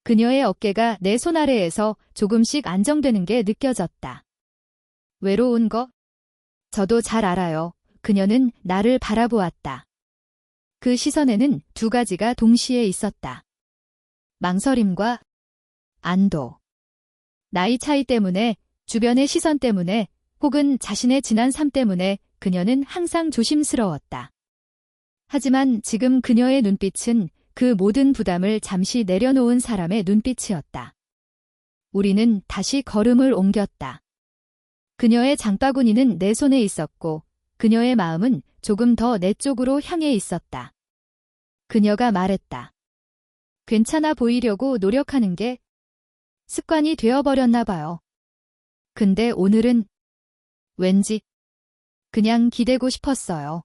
그녀의 어깨가 내 손 아래에서 조금씩 안정되는 게 느껴졌다. 외로운 거? 저도 잘 알아요. 그녀는 나를 바라보았다. 그 시선에는 두 가지가 동시에 있었다. 망설임과 안도. 나이 차이 때문에, 주변의 시선 때문에, 혹은 자신의 지난 삶 때문에 그녀는 항상 조심스러웠다. 하지만 지금 그녀의 눈빛은 그 모든 부담을 잠시 내려놓은 사람의 눈빛이었다. 우리는 다시 걸음을 옮겼다. 그녀의 장바구니는 내 손에 있었고 그녀의 마음은 조금 더 내 쪽으로 향해 있었다. 그녀가 말했다. 괜찮아 보이려고 노력하는 게 습관이 되어버렸나 봐요. 근데 오늘은 왠지 그냥 기대고 싶었어요.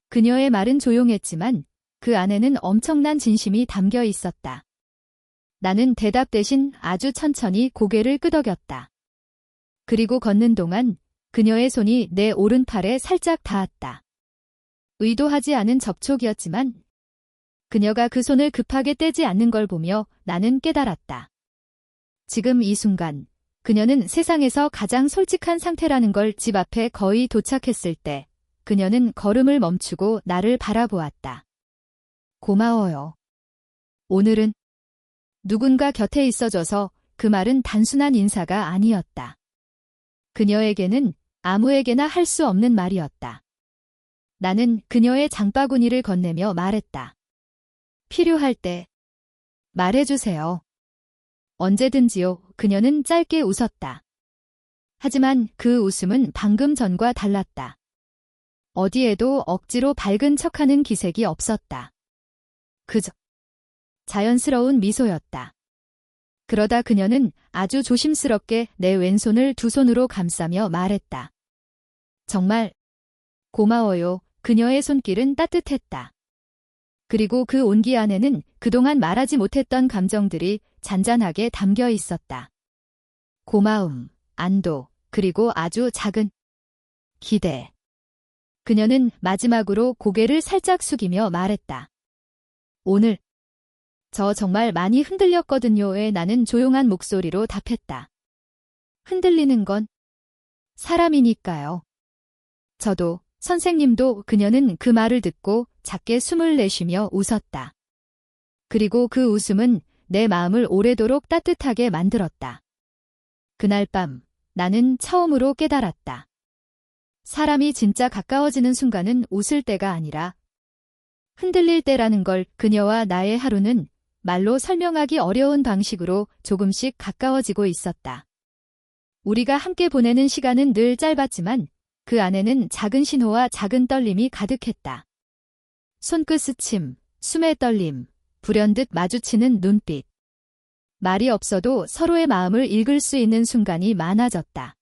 그녀의 말은 조용했지만 그 안에는 엄청난 진심이 담겨 있었다. 나는 대답 대신 아주 천천히 고개를 끄덕였다. 그리고 걷는 동안 그녀의 손이 내 오른팔에 살짝 닿았다. 의도하지 않은 접촉이었지만 그녀가 그 손을 급하게 떼지 않는 걸 보며 나는 깨달았다. 지금 이 순간 그녀는 세상에서 가장 솔직한 상태라는 걸 집 앞에 거의 도착했을 때 그녀는 걸음을 멈추고 나를 바라보았다. 고마워요. 오늘은 누군가 곁에 있어줘서 그 말은 단순한 인사가 아니었다. 그녀에게는 아무에게나 할 수 없는 말이었다. 나는 그녀의 장바구니를 건네며 말했다. 필요할 때 말해주세요. 언제든지요. 그녀는 짧게 웃었다. 하지만 그 웃음은 방금 전과 달랐다. 어디에도 억지로 밝은 척하는 기색이 없었다. 그저 자연스러운 미소였다. 그러다 그녀는 아주 조심스럽게 내 왼손을 두 손으로 감싸며 말했다. 정말 고마워요. 그녀의 손길은 따뜻했다. 그리고 그 온기 안에는 그동안 말하지 못했던 감정들이 잔잔하게 담겨 있었다. 고마움, 안도, 그리고 아주 작은 기대. 그녀는 마지막으로 고개를 살짝 숙이며 말했다. 오늘 저 정말 많이 흔들렸거든요에 나는 조용한 목소리로 답했다. 흔들리는 건 사람이니까요. 저도, 선생님도. 그녀는 그 말을 듣고 작게 숨을 내쉬며 웃었다. 그리고 그 웃음은 내 마음을 오래도록 따뜻하게 만들었다. 그날 밤 나는 처음으로 깨달았다. 사람이 진짜 가까워지는 순간은 웃을 때가 아니라 흔들릴 때라는 걸. 그녀와 나의 하루는 말로 설명하기 어려운 방식으로 조금씩 가까워지고 있었다. 우리가 함께 보내는 시간은 늘 짧았지만 그 안에는 작은 신호와 작은 떨림이 가득했다. 손끝 스침, 숨의 떨림, 불현듯 마주치는 눈빛. 말이 없어도 서로의 마음을 읽을 수 있는 순간이 많아졌다.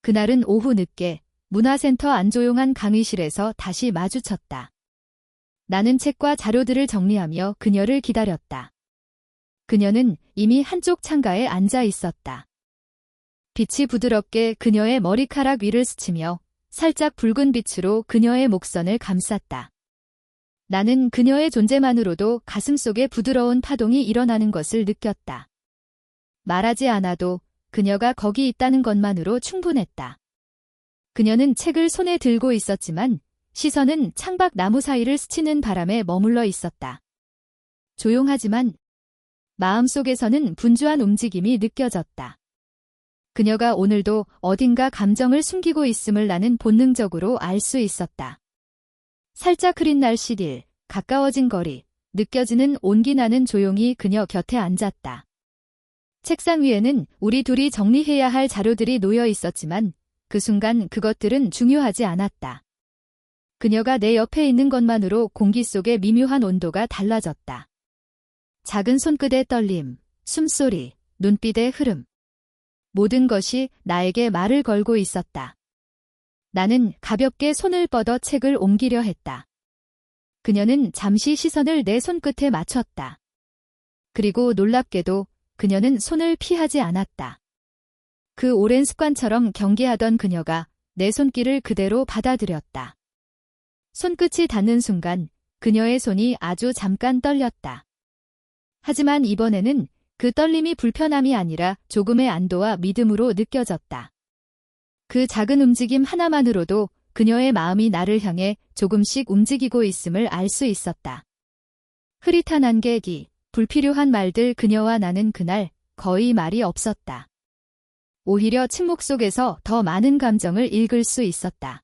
그날은 오후 늦게 문화센터 안조용한 강의실에서 다시 마주쳤다. 나는 책과 자료들을 정리하며 그녀를 기다렸다. 그녀는 이미 한쪽 창가에 앉아 있었다. 빛이 부드럽게 그녀의 머리카락 위를 스치며 살짝 붉은 빛으로 그녀의 목선을 감쌌다. 나는 그녀의 존재만으로도 가슴속에 부드러운 파동이 일어나는 것을 느꼈다. 말하지 않아도 그녀가 거기 있다는 것만으로 충분했다. 그녀는 책을 손에 들고 있었지만 시선은 창밖 나무 사이를 스치는 바람에 머물러 있었다. 조용하지만 마음속에서는 분주한 움직임이 느껴졌다. 그녀가 오늘도 어딘가 감정을 숨기고 있음을 나는 본능적으로 알 수 있었다. 살짝 흐린 날씨, 가까워진 거리, 느껴지는 온기. 나는 조용히 그녀 곁에 앉았다. 책상 위에는 우리 둘이 정리해야 할 자료들이 놓여 있었지만 그 순간 그것들은 중요하지 않았다. 그녀가 내 옆에 있는 것만으로 공기 속의 미묘한 온도가 달라졌다. 작은 손끝의 떨림, 숨소리, 눈빛의 흐름. 모든 것이 나에게 말을 걸고 있었다. 나는 가볍게 손을 뻗어 책을 옮기려 했다. 그녀는 잠시 시선을 내 손끝에 맞췄다. 그리고 놀랍게도 그녀는 손을 피하지 않았다. 그 오랜 습관처럼 경계하던 그녀가 내 손길을 그대로 받아들였다. 손끝이 닿는 순간 그녀의 손이 아주 잠깐 떨렸다. 하지만 이번에는 그 떨림이 불편함이 아니라 조금의 안도와 믿음으로 느껴졌다. 그 작은 움직임 하나만으로도 그녀의 마음이 나를 향해 조금씩 움직이고 있음을 알 수 있었다. 흐릿한 안개기, 불필요한 말들. 그녀와 나는 그날 거의 말이 없었다. 오히려 침묵 속에서 더 많은 감정을 읽을 수 있었다.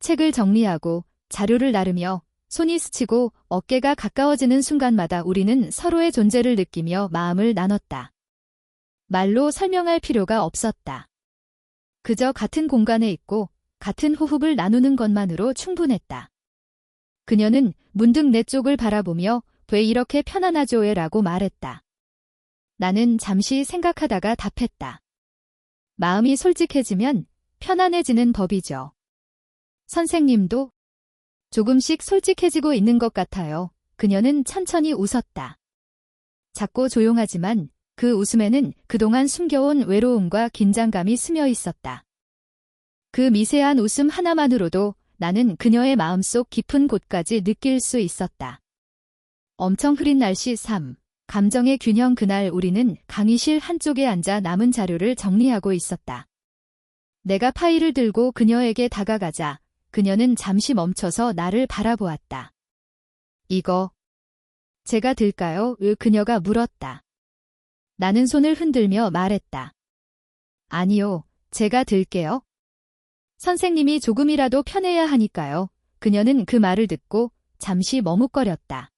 책을 정리하고 자료를 나르며 손이 스치고 어깨가 가까워지는 순간마다 우리는 서로의 존재를 느끼며 마음을 나눴다. 말로 설명할 필요가 없었다. 그저 같은 공간에 있고 같은 호흡을 나누는 것만으로 충분했다. 그녀는 문득 내 쪽을 바라보며 왜 이렇게 편안하죠? 라고 말했다. 나는 잠시 생각하다가 답했다. 마음이 솔직해지면 편안해지는 법이죠. 선생님도 조금씩 솔직해지고 있는 것 같아요. 그녀는 천천히 웃었다. 작고 조용하지만 그 웃음에는 그동안 숨겨온 외로움과 긴장감이 스며 있었다. 그 미세한 웃음 하나만으로도 나는 그녀의 마음속 깊은 곳까지 느낄 수 있었다. 엄청 흐린 날씨 3. 감정의 균형. 그날 우리는 강의실 한쪽에 앉아 남은 자료를 정리하고 있었다. 내가 파일을 들고 그녀에게 다가가자 그녀는 잠시 멈춰서 나를 바라보았다. 이거 제가 들까요? 그녀가 물었다. 나는 손을 흔들며 말했다. 아니요, 제가 들게요. 선생님이 조금이라도 편해야 하니까요. 그녀는 그 말을 듣고 잠시 머뭇거렸다.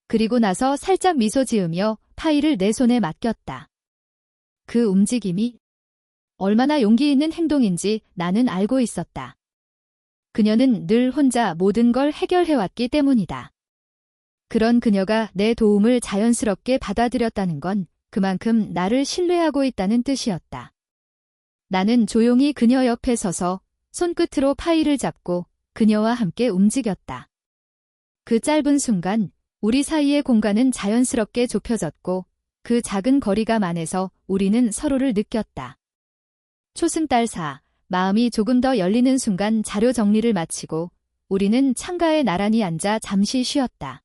그리고 나서 살짝 미소 지으며 파일을 내 손에 맡겼다. 그 움직임이 얼마나 용기 있는 행동인지 나는 알고 있었다. 그녀는 늘 혼자 모든 걸 해결해왔기 때문이다. 그런 그녀가 내 도움을 자연스럽게 받아들였다는 건 그만큼 나를 신뢰하고 있다는 뜻이었다. 나는 조용히 그녀 옆에 서서 손끝으로 파일을 잡고 그녀와 함께 움직였다. 그 짧은 순간 우리 사이의 공간은 자연스럽게 좁혀졌고 그 작은 거리감 안에서 우리는 서로를 느꼈다. 초승달 4. 마음이 조금 더 열리는 순간 자료 정리를 마치고 우리는 창가에 나란히 앉아 잠시 쉬었다.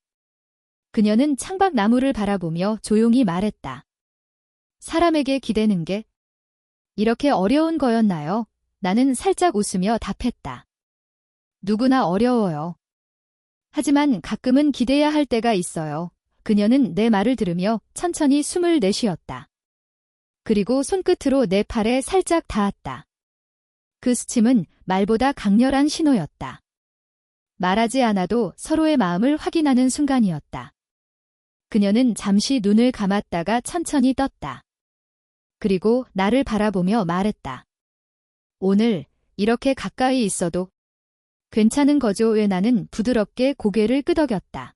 그녀는 창밖 나무를 바라보며 조용히 말했다. 사람에게 기대는 게 이렇게 어려운 거였나요? 나는 살짝 웃으며 답했다. 누구나 어려워요. 하지만 가끔은 기대야 할 때가 있어요. 그녀는 내 말을 들으며 천천히 숨을 내쉬었다. 그리고 손끝으로 내 팔에 살짝 닿았다. 그 스침은 말보다 강렬한 신호였다. 말하지 않아도 서로의 마음을 확인하는 순간이었다. 그녀는 잠시 눈을 감았다가 천천히 떴다. 그리고 나를 바라보며 말했다. 오늘 이렇게 가까이 있어도 괜찮은 거죠? 왜 나는 부드럽게 고개를 끄덕였다.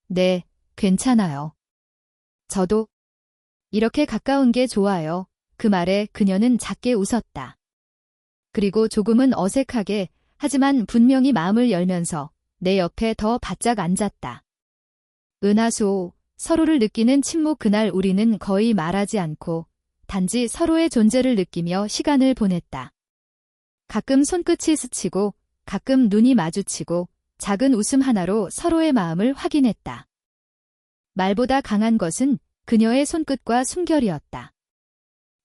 네, 괜찮아요. 저도 이렇게 가까운 게 좋아요. 그 말에 그녀는 작게 웃었다. 그리고 조금은 어색하게 하지만 분명히 마음을 열면서 내 옆에 더 바짝 앉았다. 은하수, 서로를 느끼는 침묵. 그날 우리는 거의 말하지 않고 단지 서로의 존재를 느끼며 시간을 보냈다. 가끔 손끝이 스치고 가끔 눈이 마주치고 작은 웃음 하나로 서로의 마음을 확인했다. 말보다 강한 것은 그녀의 손끝과 숨결이었다.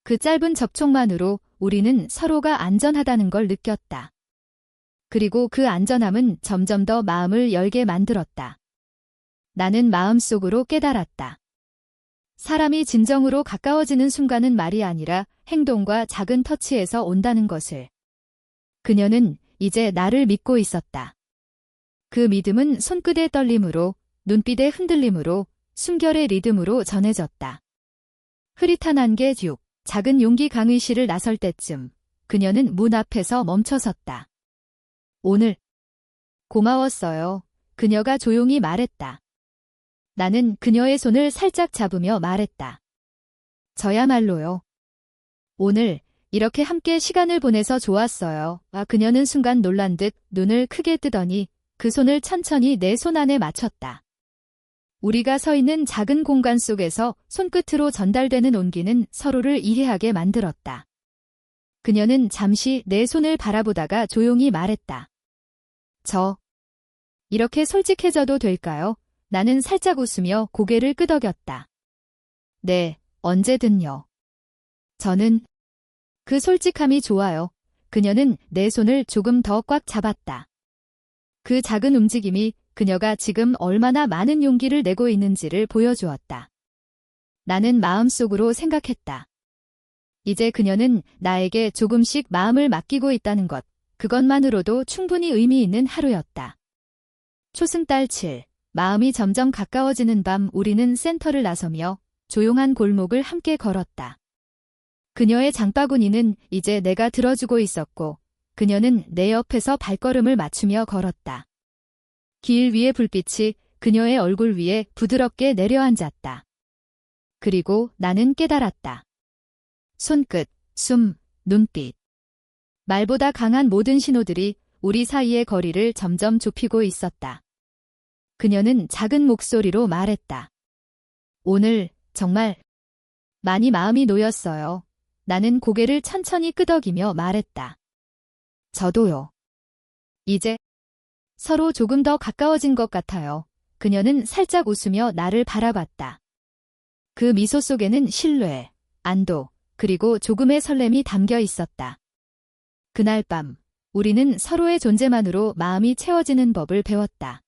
그 짧은 접촉만으로 우리는 서로가 안전하다는 걸 느꼈다. 그리고 그 안전함은 점점 더 마음을 열게 만들었다. 나는 마음속으로 깨달았다. 사람이 진정으로 가까워지는 순간은 말이 아니라 행동과 작은 터치에서 온다는 것을. 그녀는 이제 나를 믿고 있었다. 그 믿음은 손끝의 떨림으로, 눈빛의 흔들림으로, 숨결의 리듬으로 전해졌다. 흐릿한 안개 6. 작은 용기. 강의실을 나설 때쯤 그녀는 문 앞에서 멈춰섰다. 오늘 고마웠어요. 그녀가 조용히 말했다. 나는 그녀의 손을 살짝 잡으며 말했다. 저야말로요. 오늘 이렇게 함께 시간을 보내서 좋았어요. 그녀는 순간 놀란 듯 눈을 크게 뜨더니 그 손을 천천히 내 손 안에 맞췄다. 우리가 서 있는 작은 공간 속에서 손끝으로 전달되는 온기는 서로를 이해하게 만들었다. 그녀는 잠시 내 손을 바라보다가 조용히 말했다. 저 이렇게 솔직해져도 될까요? 나는 살짝 웃으며 고개를 끄덕였다. 네, 언제든요. 저는 그 솔직함이 좋아요. 그녀는 내 손을 조금 더 꽉 잡았다. 그 작은 움직임이 그녀가 지금 얼마나 많은 용기를 내고 있는지를 보여주었다. 나는 마음속으로 생각했다. 이제 그녀는 나에게 조금씩 마음을 맡기고 있다는 것, 그것만으로도 충분히 의미 있는 하루였다. 초승달 7. 마음이 점점 가까워지는 밤 우리는 센터를 나서며 조용한 골목을 함께 걸었다. 그녀의 장바구니는 이제 내가 들어주고 있었고 그녀는 내 옆에서 발걸음을 맞추며 걸었다. 길 위의 불빛이 그녀의 얼굴 위에 부드럽게 내려앉았다. 그리고 나는 깨달았다. 손끝, 숨, 눈빛. 말보다 강한 모든 신호들이 우리 사이의 거리를 점점 좁히고 있었다. 그녀는 작은 목소리로 말했다. 오늘 정말 많이 마음이 놓였어요. 나는 고개를 천천히 끄덕이며 말했다. 저도요. 이제 서로 조금 더 가까워진 것 같아요. 그녀는 살짝 웃으며 나를 바라봤다. 그 미소 속에는 신뢰, 안도, 그리고 조금의 설렘이 담겨 있었다. 그날 밤, 우리는 서로의 존재만으로 마음이 채워지는 법을 배웠다.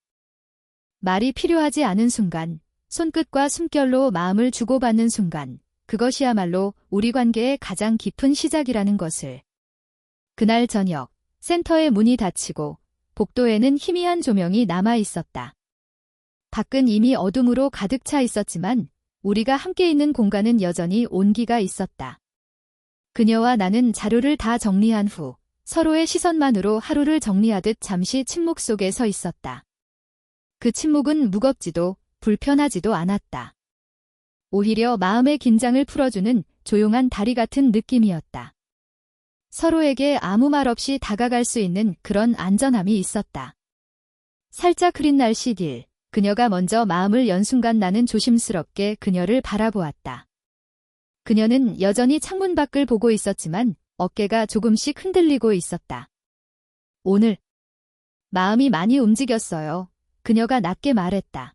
말이 필요하지 않은 순간, 손끝과 숨결로 마음을 주고받는 순간, 그것이야말로 우리 관계의 가장 깊은 시작이라는 것을. 그날 저녁, 센터의 문이 닫히고 복도에는 희미한 조명이 남아 있었다. 밖은 이미 어둠으로 가득 차 있었지만 우리가 함께 있는 공간은 여전히 온기가 있었다. 그녀와 나는 자료를 다 정리한 후 서로의 시선만으로 하루를 정리하듯 잠시 침묵 속에 서 있었다. 그 침묵은 무겁지도 불편하지도 않았다. 오히려 마음의 긴장을 풀어주는 조용한 다리 같은 느낌이었다. 서로에게 아무 말 없이 다가갈 수 있는 그런 안전함이 있었다. 살짝 흐린 날씨 뒤, 그녀가 먼저 마음을 연 순간 나는 조심스럽게 그녀를 바라보았다. 그녀는 여전히 창문 밖을 보고 있었지만 어깨가 조금씩 흔들리고 있었다. 오늘 마음이 많이 움직였어요. 그녀가 낮게 말했다.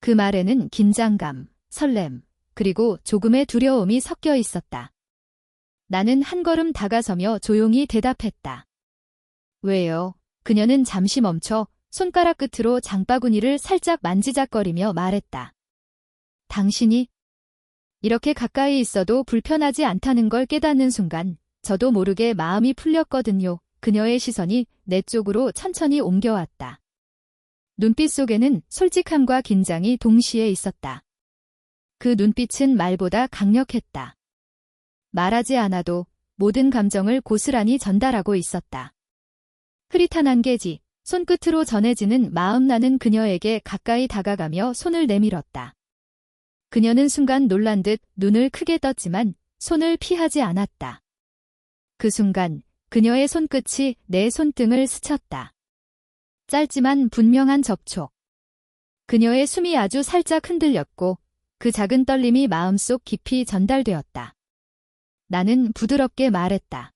그 말에는 긴장감, 설렘, 그리고 조금의 두려움이 섞여 있었다. 나는 한 걸음 다가서며 조용히 대답했다. 왜요? 그녀는 잠시 멈춰 손가락 끝으로 장바구니를 살짝 만지작거리며 말했다. 당신이 이렇게 가까이 있어도 불편하지 않다는 걸 깨닫는 순간 저도 모르게 마음이 풀렸거든요. 그녀의 시선이 내 쪽으로 천천히 옮겨왔다. 눈빛 속에는 솔직함과 긴장이 동시에 있었다. 그 눈빛은 말보다 강력했다. 말하지 않아도 모든 감정을 고스란히 전달하고 있었다. 흐릿한 안개지, 손끝으로 전해지는 마음. 나는 그녀에게 가까이 다가가며 손을 내밀었다. 그녀는 순간 놀란 듯 눈을 크게 떴지만 손을 피하지 않았다. 그 순간 그녀의 손끝이 내 손등을 스쳤다. 짧지만 분명한 접촉. 그녀의 숨이 아주 살짝 흔들렸고 그 작은 떨림이 마음속 깊이 전달되었다. 나는 부드럽게 말했다.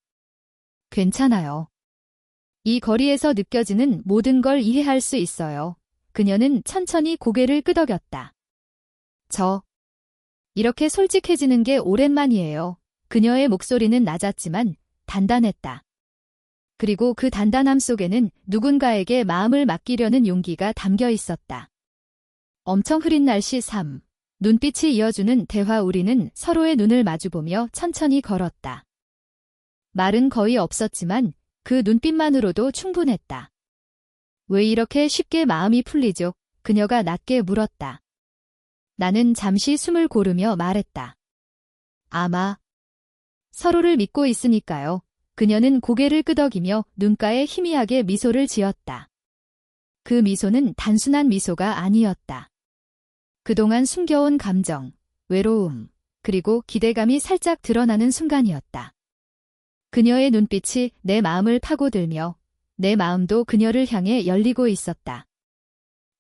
괜찮아요. 이 거리에서 느껴지는 모든 걸 이해할 수 있어요. 그녀는 천천히 고개를 끄덕였다. 이렇게 솔직해지는 게 오랜만이에요. 그녀의 목소리는 낮았지만 단단했다. 그리고 그 단단함 속에는 누군가에게 마음을 맡기려는 용기가 담겨 있었다. 엄청 흐린 날씨 3. 눈빛이 이어주는 대화. 우리는 서로의 눈을 마주보며 천천히 걸었다. 말은 거의 없었지만 그 눈빛만으로도 충분했다. 왜 이렇게 쉽게 마음이 풀리죠? 그녀가 낮게 물었다. 나는 잠시 숨을 고르며 말했다. 아마 서로를 믿고 있으니까요. 그녀는 고개를 끄덕이며 눈가에 희미하게 미소를 지었다. 그 미소는 단순한 미소가 아니었다. 그동안 숨겨온 감정, 외로움, 그리고 기대감이 살짝 드러나는 순간이었다. 그녀의 눈빛이 내 마음을 파고들며 내 마음도 그녀를 향해 열리고 있었다.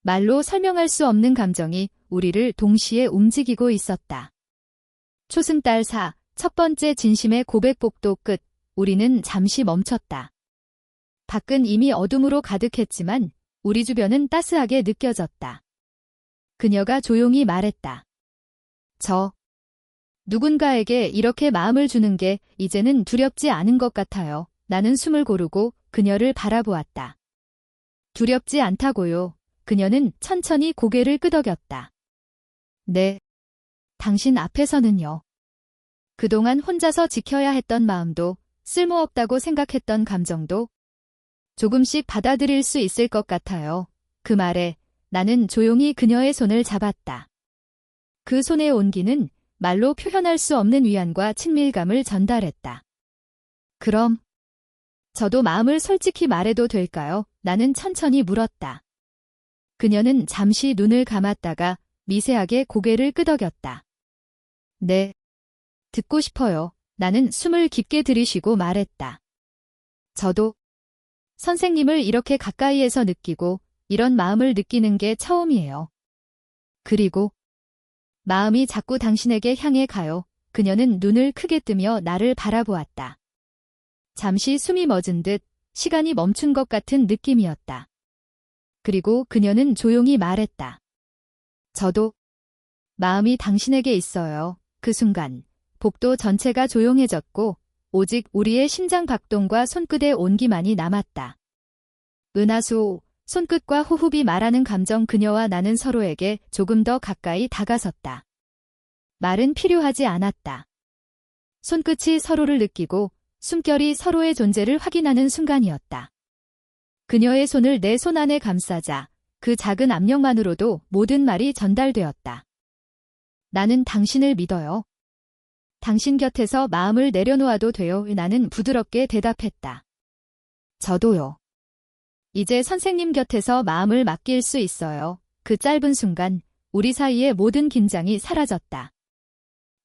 말로 설명할 수 없는 감정이 우리를 동시에 움직이고 있었다. 초승달 4, 첫 번째 진심의 고백. 복도 끝, 우리는 잠시 멈췄다. 밖은 이미 어둠으로 가득했지만 우리 주변은 따스하게 느껴졌다. 그녀가 조용히 말했다. 누군가에게 이렇게 마음을 주는 게 이제는 두렵지 않은 것 같아요. 나는 숨을 고르고 그녀를 바라보았다. 두렵지 않다고요. 그녀는 천천히 고개를 끄덕였다. 네. 당신 앞에서는요. 그동안 혼자서 지켜야 했던 마음도 쓸모없다고 생각했던 감정도 조금씩 받아들일 수 있을 것 같아요. 그 말에 나는 조용히 그녀의 손을 잡았다. 그 손의 온기는 말로 표현할 수 없는 위안과 친밀감을 전달했다. 그럼 저도 마음을 솔직히 말해도 될까요? 나는 천천히 물었다. 그녀는 잠시 눈을 감았다가 미세하게 고개를 끄덕였다. 네. 듣고 싶어요. 나는 숨을 깊게 들이쉬고 말했다. 저도 선생님을 이렇게 가까이에서 느끼고 이런 마음을 느끼는 게 처음이에요. 그리고 마음이 자꾸 당신에게 향해 가요. 그녀는 눈을 크게 뜨며 나를 바라보았다. 잠시 숨이 멎은 듯 시간이 멈춘 것 같은 느낌이었다. 그리고 그녀는 조용히 말했다. 저도 마음이 당신에게 있어요. 그 순간 복도 전체가 조용해졌고 오직 우리의 심장 박동과 손끝의 온기만이 남았다. 은하수, 손끝과 호흡이 말하는 감정. 그녀와 나는 서로에게 조금 더 가까이 다가섰다. 말은 필요하지 않았다. 손끝이 서로를 느끼고 숨결이 서로의 존재를 확인하는 순간이었다. 그녀의 손을 내 손 안에 감싸자 그 작은 압력만으로도 모든 말이 전달되었다. 나는 당신을 믿어요. 당신 곁에서 마음을 내려놓아도 돼요. 나는 부드럽게 대답했다. 저도요. 이제 선생님 곁에서 마음을 맡길 수 있어요. 그 짧은 순간 우리 사이의 모든 긴장이 사라졌다.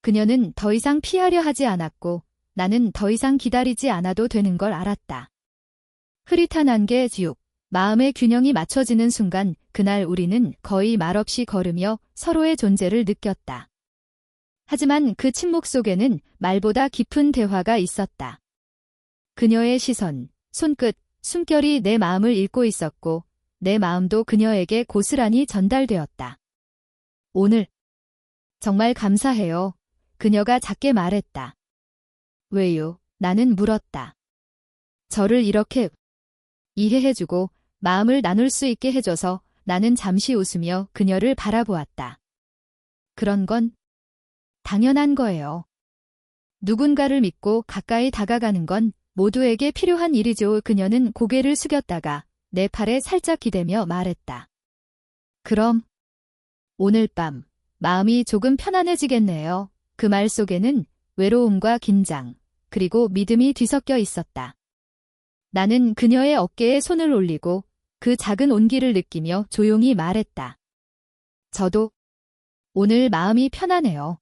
그녀는 더 이상 피하려 하지 않았고 나는 더 이상 기다리지 않아도 되는 걸 알았다. 흐릿한 안개 지옥, 마음의 균형이 맞춰지는 순간 그날 우리는 거의 말없이 걸으며 서로의 존재를 느꼈다. 하지만 그 침묵 속에는 말보다 깊은 대화가 있었다. 그녀의 시선, 손끝, 숨결이 내 마음을 읽고 있었고 내 마음도 그녀에게 고스란히 전달되었다. 오늘 정말 감사해요. 그녀가 작게 말했다. 왜요? 나는 물었다. 저를 이렇게 이해해주고 마음을 나눌 수 있게 해줘서. 나는 잠시 웃으며 그녀를 바라보았다. 그런 건 당연한 거예요. 누군가를 믿고 가까이 다가가는 건 모두에게 필요한 일이죠. 그녀는 고개를 숙였다가 내 팔에 살짝 기대며 말했다. 그럼 오늘 밤 마음이 조금 편안해지겠네요. 그 말 속에는 외로움과 긴장, 그리고 믿음이 뒤섞여 있었다. 나는 그녀의 어깨에 손을 올리고 그 작은 온기를 느끼며 조용히 말했다. 저도 오늘 마음이 편안해요.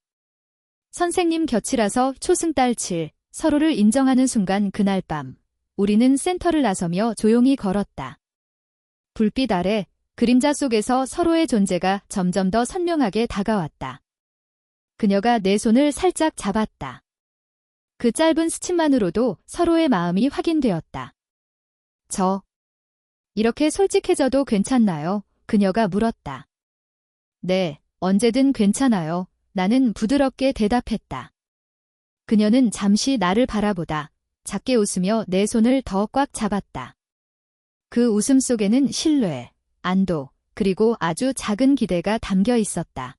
선생님 곁이라서 초승달칠 서로를 인정하는 순간 그날 밤 우리는 센터를 나서며 조용히 걸었다. 불빛 아래 그림자 속에서 서로의 존재가 점점 더 선명하게 다가왔다. 그녀가 내 손을 살짝 잡았다. 그 짧은 스침만으로도 서로의 마음이 확인되었다. 이렇게 솔직해져도 괜찮나요? 그녀가 물었다. 네, 언제든 괜찮아요. 나는 부드럽게 대답했다. 그녀는 잠시 나를 바라보다 작게 웃으며 내 손을 더 꽉 잡았다. 그 웃음 속에는 신뢰, 안도, 그리고 아주 작은 기대가 담겨 있었다.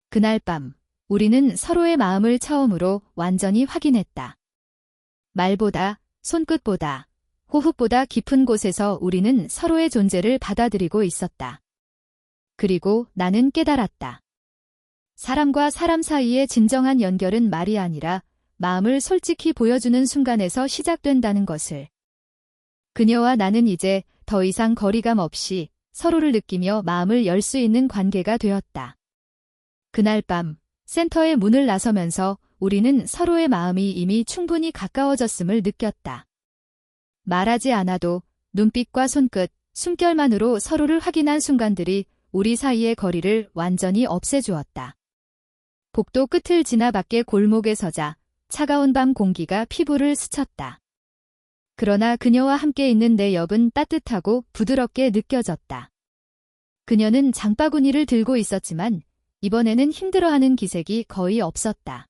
그날 밤 우리는 서로의 마음을 처음으로 완전히 확인했다. 말보다, 손끝보다, 호흡보다 깊은 곳에서 우리는 서로의 존재를 받아들이고 있었다. 그리고 나는 깨달았다. 사람과 사람 사이의 진정한 연결은 말이 아니라 마음을 솔직히 보여주는 순간에서 시작된다는 것을. 그녀와 나는 이제 더 이상 거리감 없이 서로를 느끼며 마음을 열 수 있는 관계가 되었다. 그날 밤 센터의 문을 나서면서 우리는 서로의 마음이 이미 충분히 가까워졌음을 느꼈다. 말하지 않아도 눈빛과 손끝, 숨결만으로 서로를 확인한 순간들이 우리 사이의 거리를 완전히 없애주었다. 복도 끝을 지나 밖의 골목에 서자 차가운 밤 공기가 피부를 스쳤다. 그러나 그녀와 함께 있는 내 옆은 따뜻하고 부드럽게 느껴졌다. 그녀는 장바구니를 들고 있었지만 이번에는 힘들어하는 기색이 거의 없었다.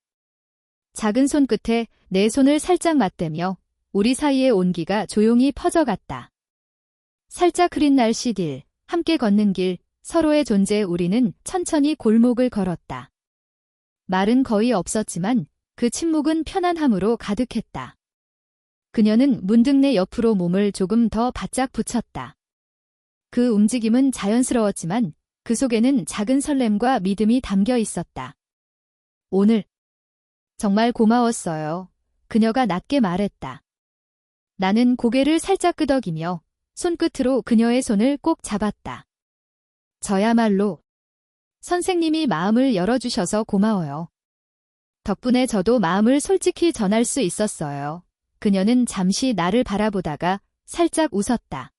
작은 손끝에 내 손을 살짝 맞대며 우리 사이의 온기가 조용히 퍼져갔다. 살짝 흐린 날씨 딜, 함께 걷는 길, 서로의 존재에 우리는 천천히 골목을 걸었다. 말은 거의 없었지만 그 침묵은 편안함으로 가득했다. 그녀는 문득 내 옆으로 몸을 조금 더 바짝 붙였다. 그 움직임은 자연스러웠지만 그 속에는 작은 설렘과 믿음이 담겨 있었다. 오늘 정말 고마웠어요. 그녀가 낮게 말했다. 나는 고개를 살짝 끄덕이며 손끝으로 그녀의 손을 꼭 잡았다. 저야말로 선생님이 마음을 열어주셔서 고마워요. 덕분에 저도 마음을 솔직히 전할 수 있었어요. 그녀는 잠시 나를 바라보다가 살짝 웃었다.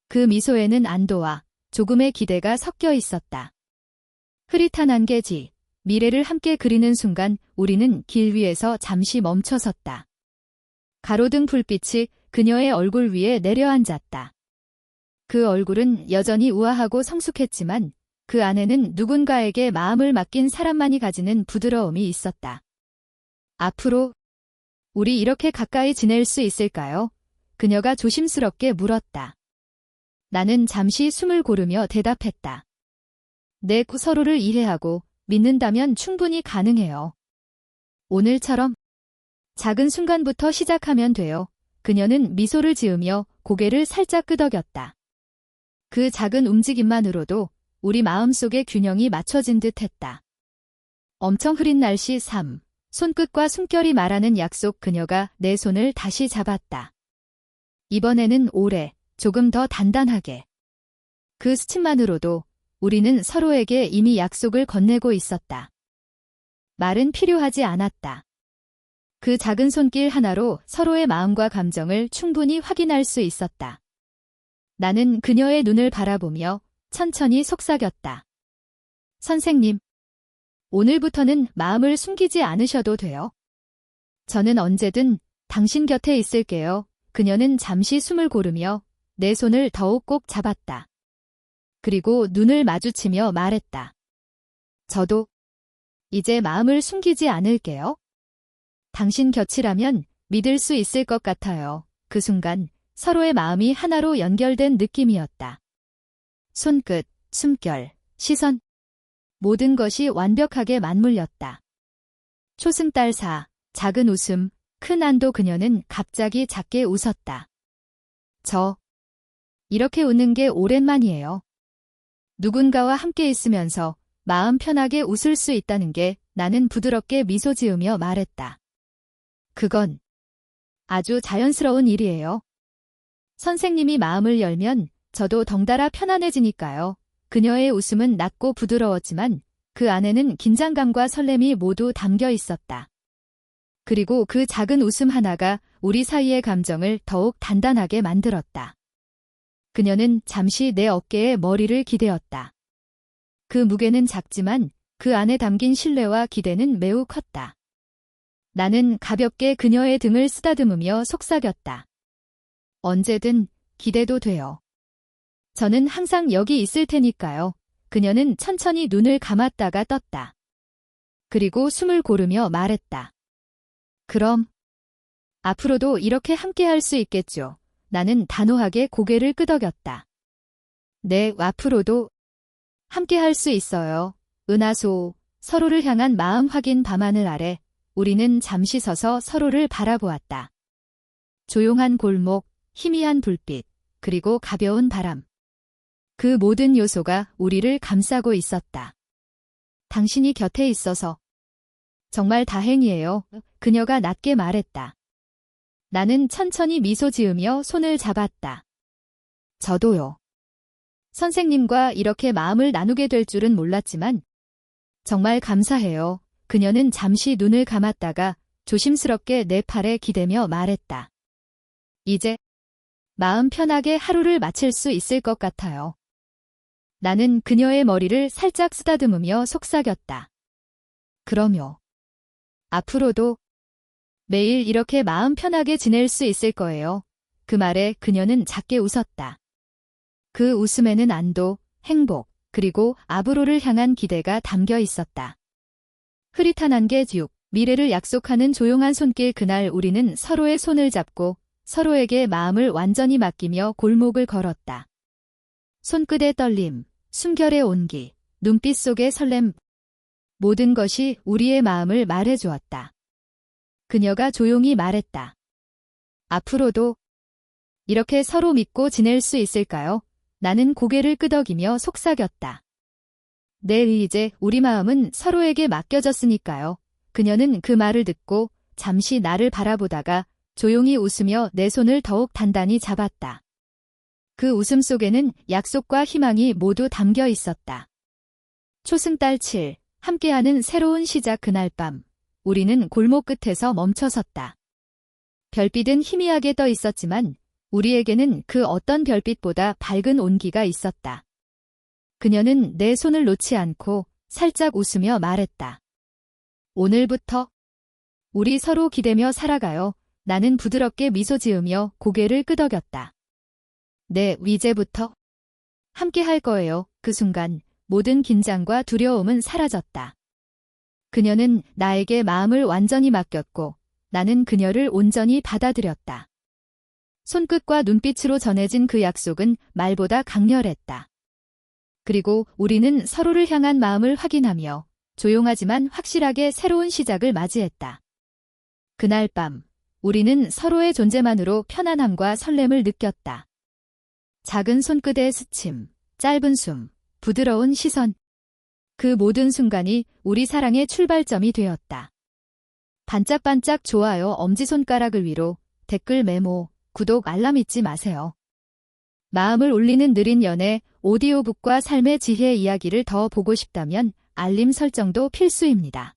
그 미소에는 안도와 조금의 기대가 섞여 있었다. 흐릿한 안개 뒤, 미래를 함께 그리는 순간 우리는 길 위에서 잠시 멈춰섰다. 가로등 불빛이 그녀의 얼굴 위에 내려앉았다. 그 얼굴은 여전히 우아하고 성숙했지만 그 안에는 누군가에게 마음을 맡긴 사람만이 가지는 부드러움이 있었다. 앞으로 우리 이렇게 가까이 지낼 수 있을까요? 그녀가 조심스럽게 물었다. 나는 잠시 숨을 고르며 대답했다. 네, 서로를 이해하고 믿는다면 충분히 가능해요. 오늘처럼 작은 순간부터 시작하면 돼요. 그녀는 미소를 지으며 고개를 살짝 끄덕였다. 그 작은 움직임만으로도 우리 마음속의 균형이 맞춰진 듯 했다. 엄청 흐린 날씨 3. 손끝과 숨결이 말하는 약속. 그녀가 내 손을 다시 잡았다. 이번에는 오래, 조금 더 단단하게. 그 스침만으로도 우리는 서로에게 이미 약속을 건네고 있었다. 말은 필요하지 않았다. 그 작은 손길 하나로 서로의 마음과 감정을 충분히 확인할 수 있었다. 나는 그녀의 눈을 바라보며 천천히 속삭였다. 선생님, 오늘부터는 마음을 숨기지 않으셔도 돼요. 저는 언제든 당신 곁에 있을게요. 그녀는 잠시 숨을 고르며 내 손을 더욱 꼭 잡았다. 그리고 눈을 마주치며 말했다. 저도 이제 마음을 숨기지 않을게요. 당신 곁이라면 믿을 수 있을 것 같아요. 그 순간 서로의 마음이 하나로 연결된 느낌이었다. 손끝, 숨결, 시선. 모든 것이 완벽하게 맞물렸다. 초승달 4. 작은 웃음, 큰 안도. 그녀는 갑자기 작게 웃었다. 이렇게 웃는 게 오랜만이에요. 누군가와 함께 있으면서 마음 편하게 웃을 수 있다는 게. 나는 부드럽게 미소 지으며 말했다. 그건 아주 자연스러운 일이에요. 선생님이 마음을 열면 저도 덩달아 편안해지니까요. 그녀의 웃음은 낮고 부드러웠지만 그 안에는 긴장감과 설렘이 모두 담겨 있었다. 그리고 그 작은 웃음 하나가 우리 사이의 감정을 더욱 단단하게 만들었다. 그녀는 잠시 내 어깨에 머리를 기대었다. 그 무게는 작지만 그 안에 담긴 신뢰와 기대는 매우 컸다. 나는 가볍게 그녀의 등을 쓰다듬으며 속삭였다. 언제든 기대도 돼요. 저는 항상 여기 있을 테니까요. 그녀는 천천히 눈을 감았다가 떴다. 그리고 숨을 고르며 말했다. 그럼 앞으로도 이렇게 함께할 수 있겠죠. 나는 단호하게 고개를 끄덕였다. 네, 앞으로도 함께할 수 있어요. 은하수. 서로를 향한 마음 확인. 밤하늘 아래 우리는 잠시 서서 서로를 바라보았다. 조용한 골목, 희미한 불빛, 그리고 가벼운 바람. 그 모든 요소가 우리를 감싸고 있었다. 당신이 곁에 있어서 정말 다행이에요. 그녀가 낮게 말했다. 나는 천천히 미소 지으며 손을 잡았다. 저도요. 선생님과 이렇게 마음을 나누게 될 줄은 몰랐지만 정말 감사해요. 그녀는 잠시 눈을 감았다가 조심스럽게 내 팔에 기대며 말했다. 이제 마음 편하게 하루를 마칠 수 있을 것 같아요. 나는 그녀의 머리를 살짝 쓰다듬으며 속삭였다. 그럼요. 앞으로도 매일 이렇게 마음 편하게 지낼 수 있을 거예요. 그 말에 그녀는 작게 웃었다. 그 웃음에는 안도, 행복, 그리고 앞으로를 향한 기대가 담겨 있었다. 흐릿한 안개 뒤 미래를 약속하는 조용한 손길. 그날 우리는 서로의 손을 잡고 서로에게 마음을 완전히 맡기며 골목을 걸었다. 손끝의 떨림, 숨결의 온기, 눈빛 속의 설렘. 모든 것이 우리의 마음을 말해주었다. 그녀가 조용히 말했다. 앞으로도 이렇게 서로 믿고 지낼 수 있을까요? 나는 고개를 끄덕이며 속삭였다. 네, 이제 우리 마음은 서로에게 맡겨졌으니까요. 그녀는 그 말을 듣고 잠시 나를 바라보다가 조용히 웃으며 내 손을 더욱 단단히 잡았다. 그 웃음 속에는 약속과 희망이 모두 담겨 있었다. 초승달 7. 함께하는 새로운 시작. 그날 밤 우리는 골목 끝에서 멈춰섰다. 별빛은 희미하게 떠 있었지만 우리에게는 그 어떤 별빛보다 밝은 온기가 있었다. 그녀는 내 손을 놓지 않고 살짝 웃으며 말했다. 오늘부터 우리 서로 기대며 살아가요. 나는 부드럽게 미소 지으며 고개를 끄덕였다. 네, 이제부터 함께 할 거예요. 그 순간 모든 긴장과 두려움은 사라졌다. 그녀는 나에게 마음을 완전히 맡겼고 나는 그녀를 온전히 받아들였다. 손끝과 눈빛으로 전해진 그 약속은 말보다 강렬했다. 그리고 우리는 서로를 향한 마음을 확인하며 조용하지만 확실하게 새로운 시작을 맞이했다. 그날 밤, 우리는 서로의 존재만으로 편안함과 설렘을 느꼈다. 작은 손끝의 스침, 짧은 숨, 부드러운 시선. 그 모든 순간이 우리 사랑의 출발점이 되었다. 반짝반짝 좋아요 엄지손가락을 위로, 댓글 메모, 구독 알람 잊지 마세요. 마음을 울리는 느린 연애, 오디오북과 삶의 지혜 이야기를 더 보고 싶다면 알림 설정도 필수입니다.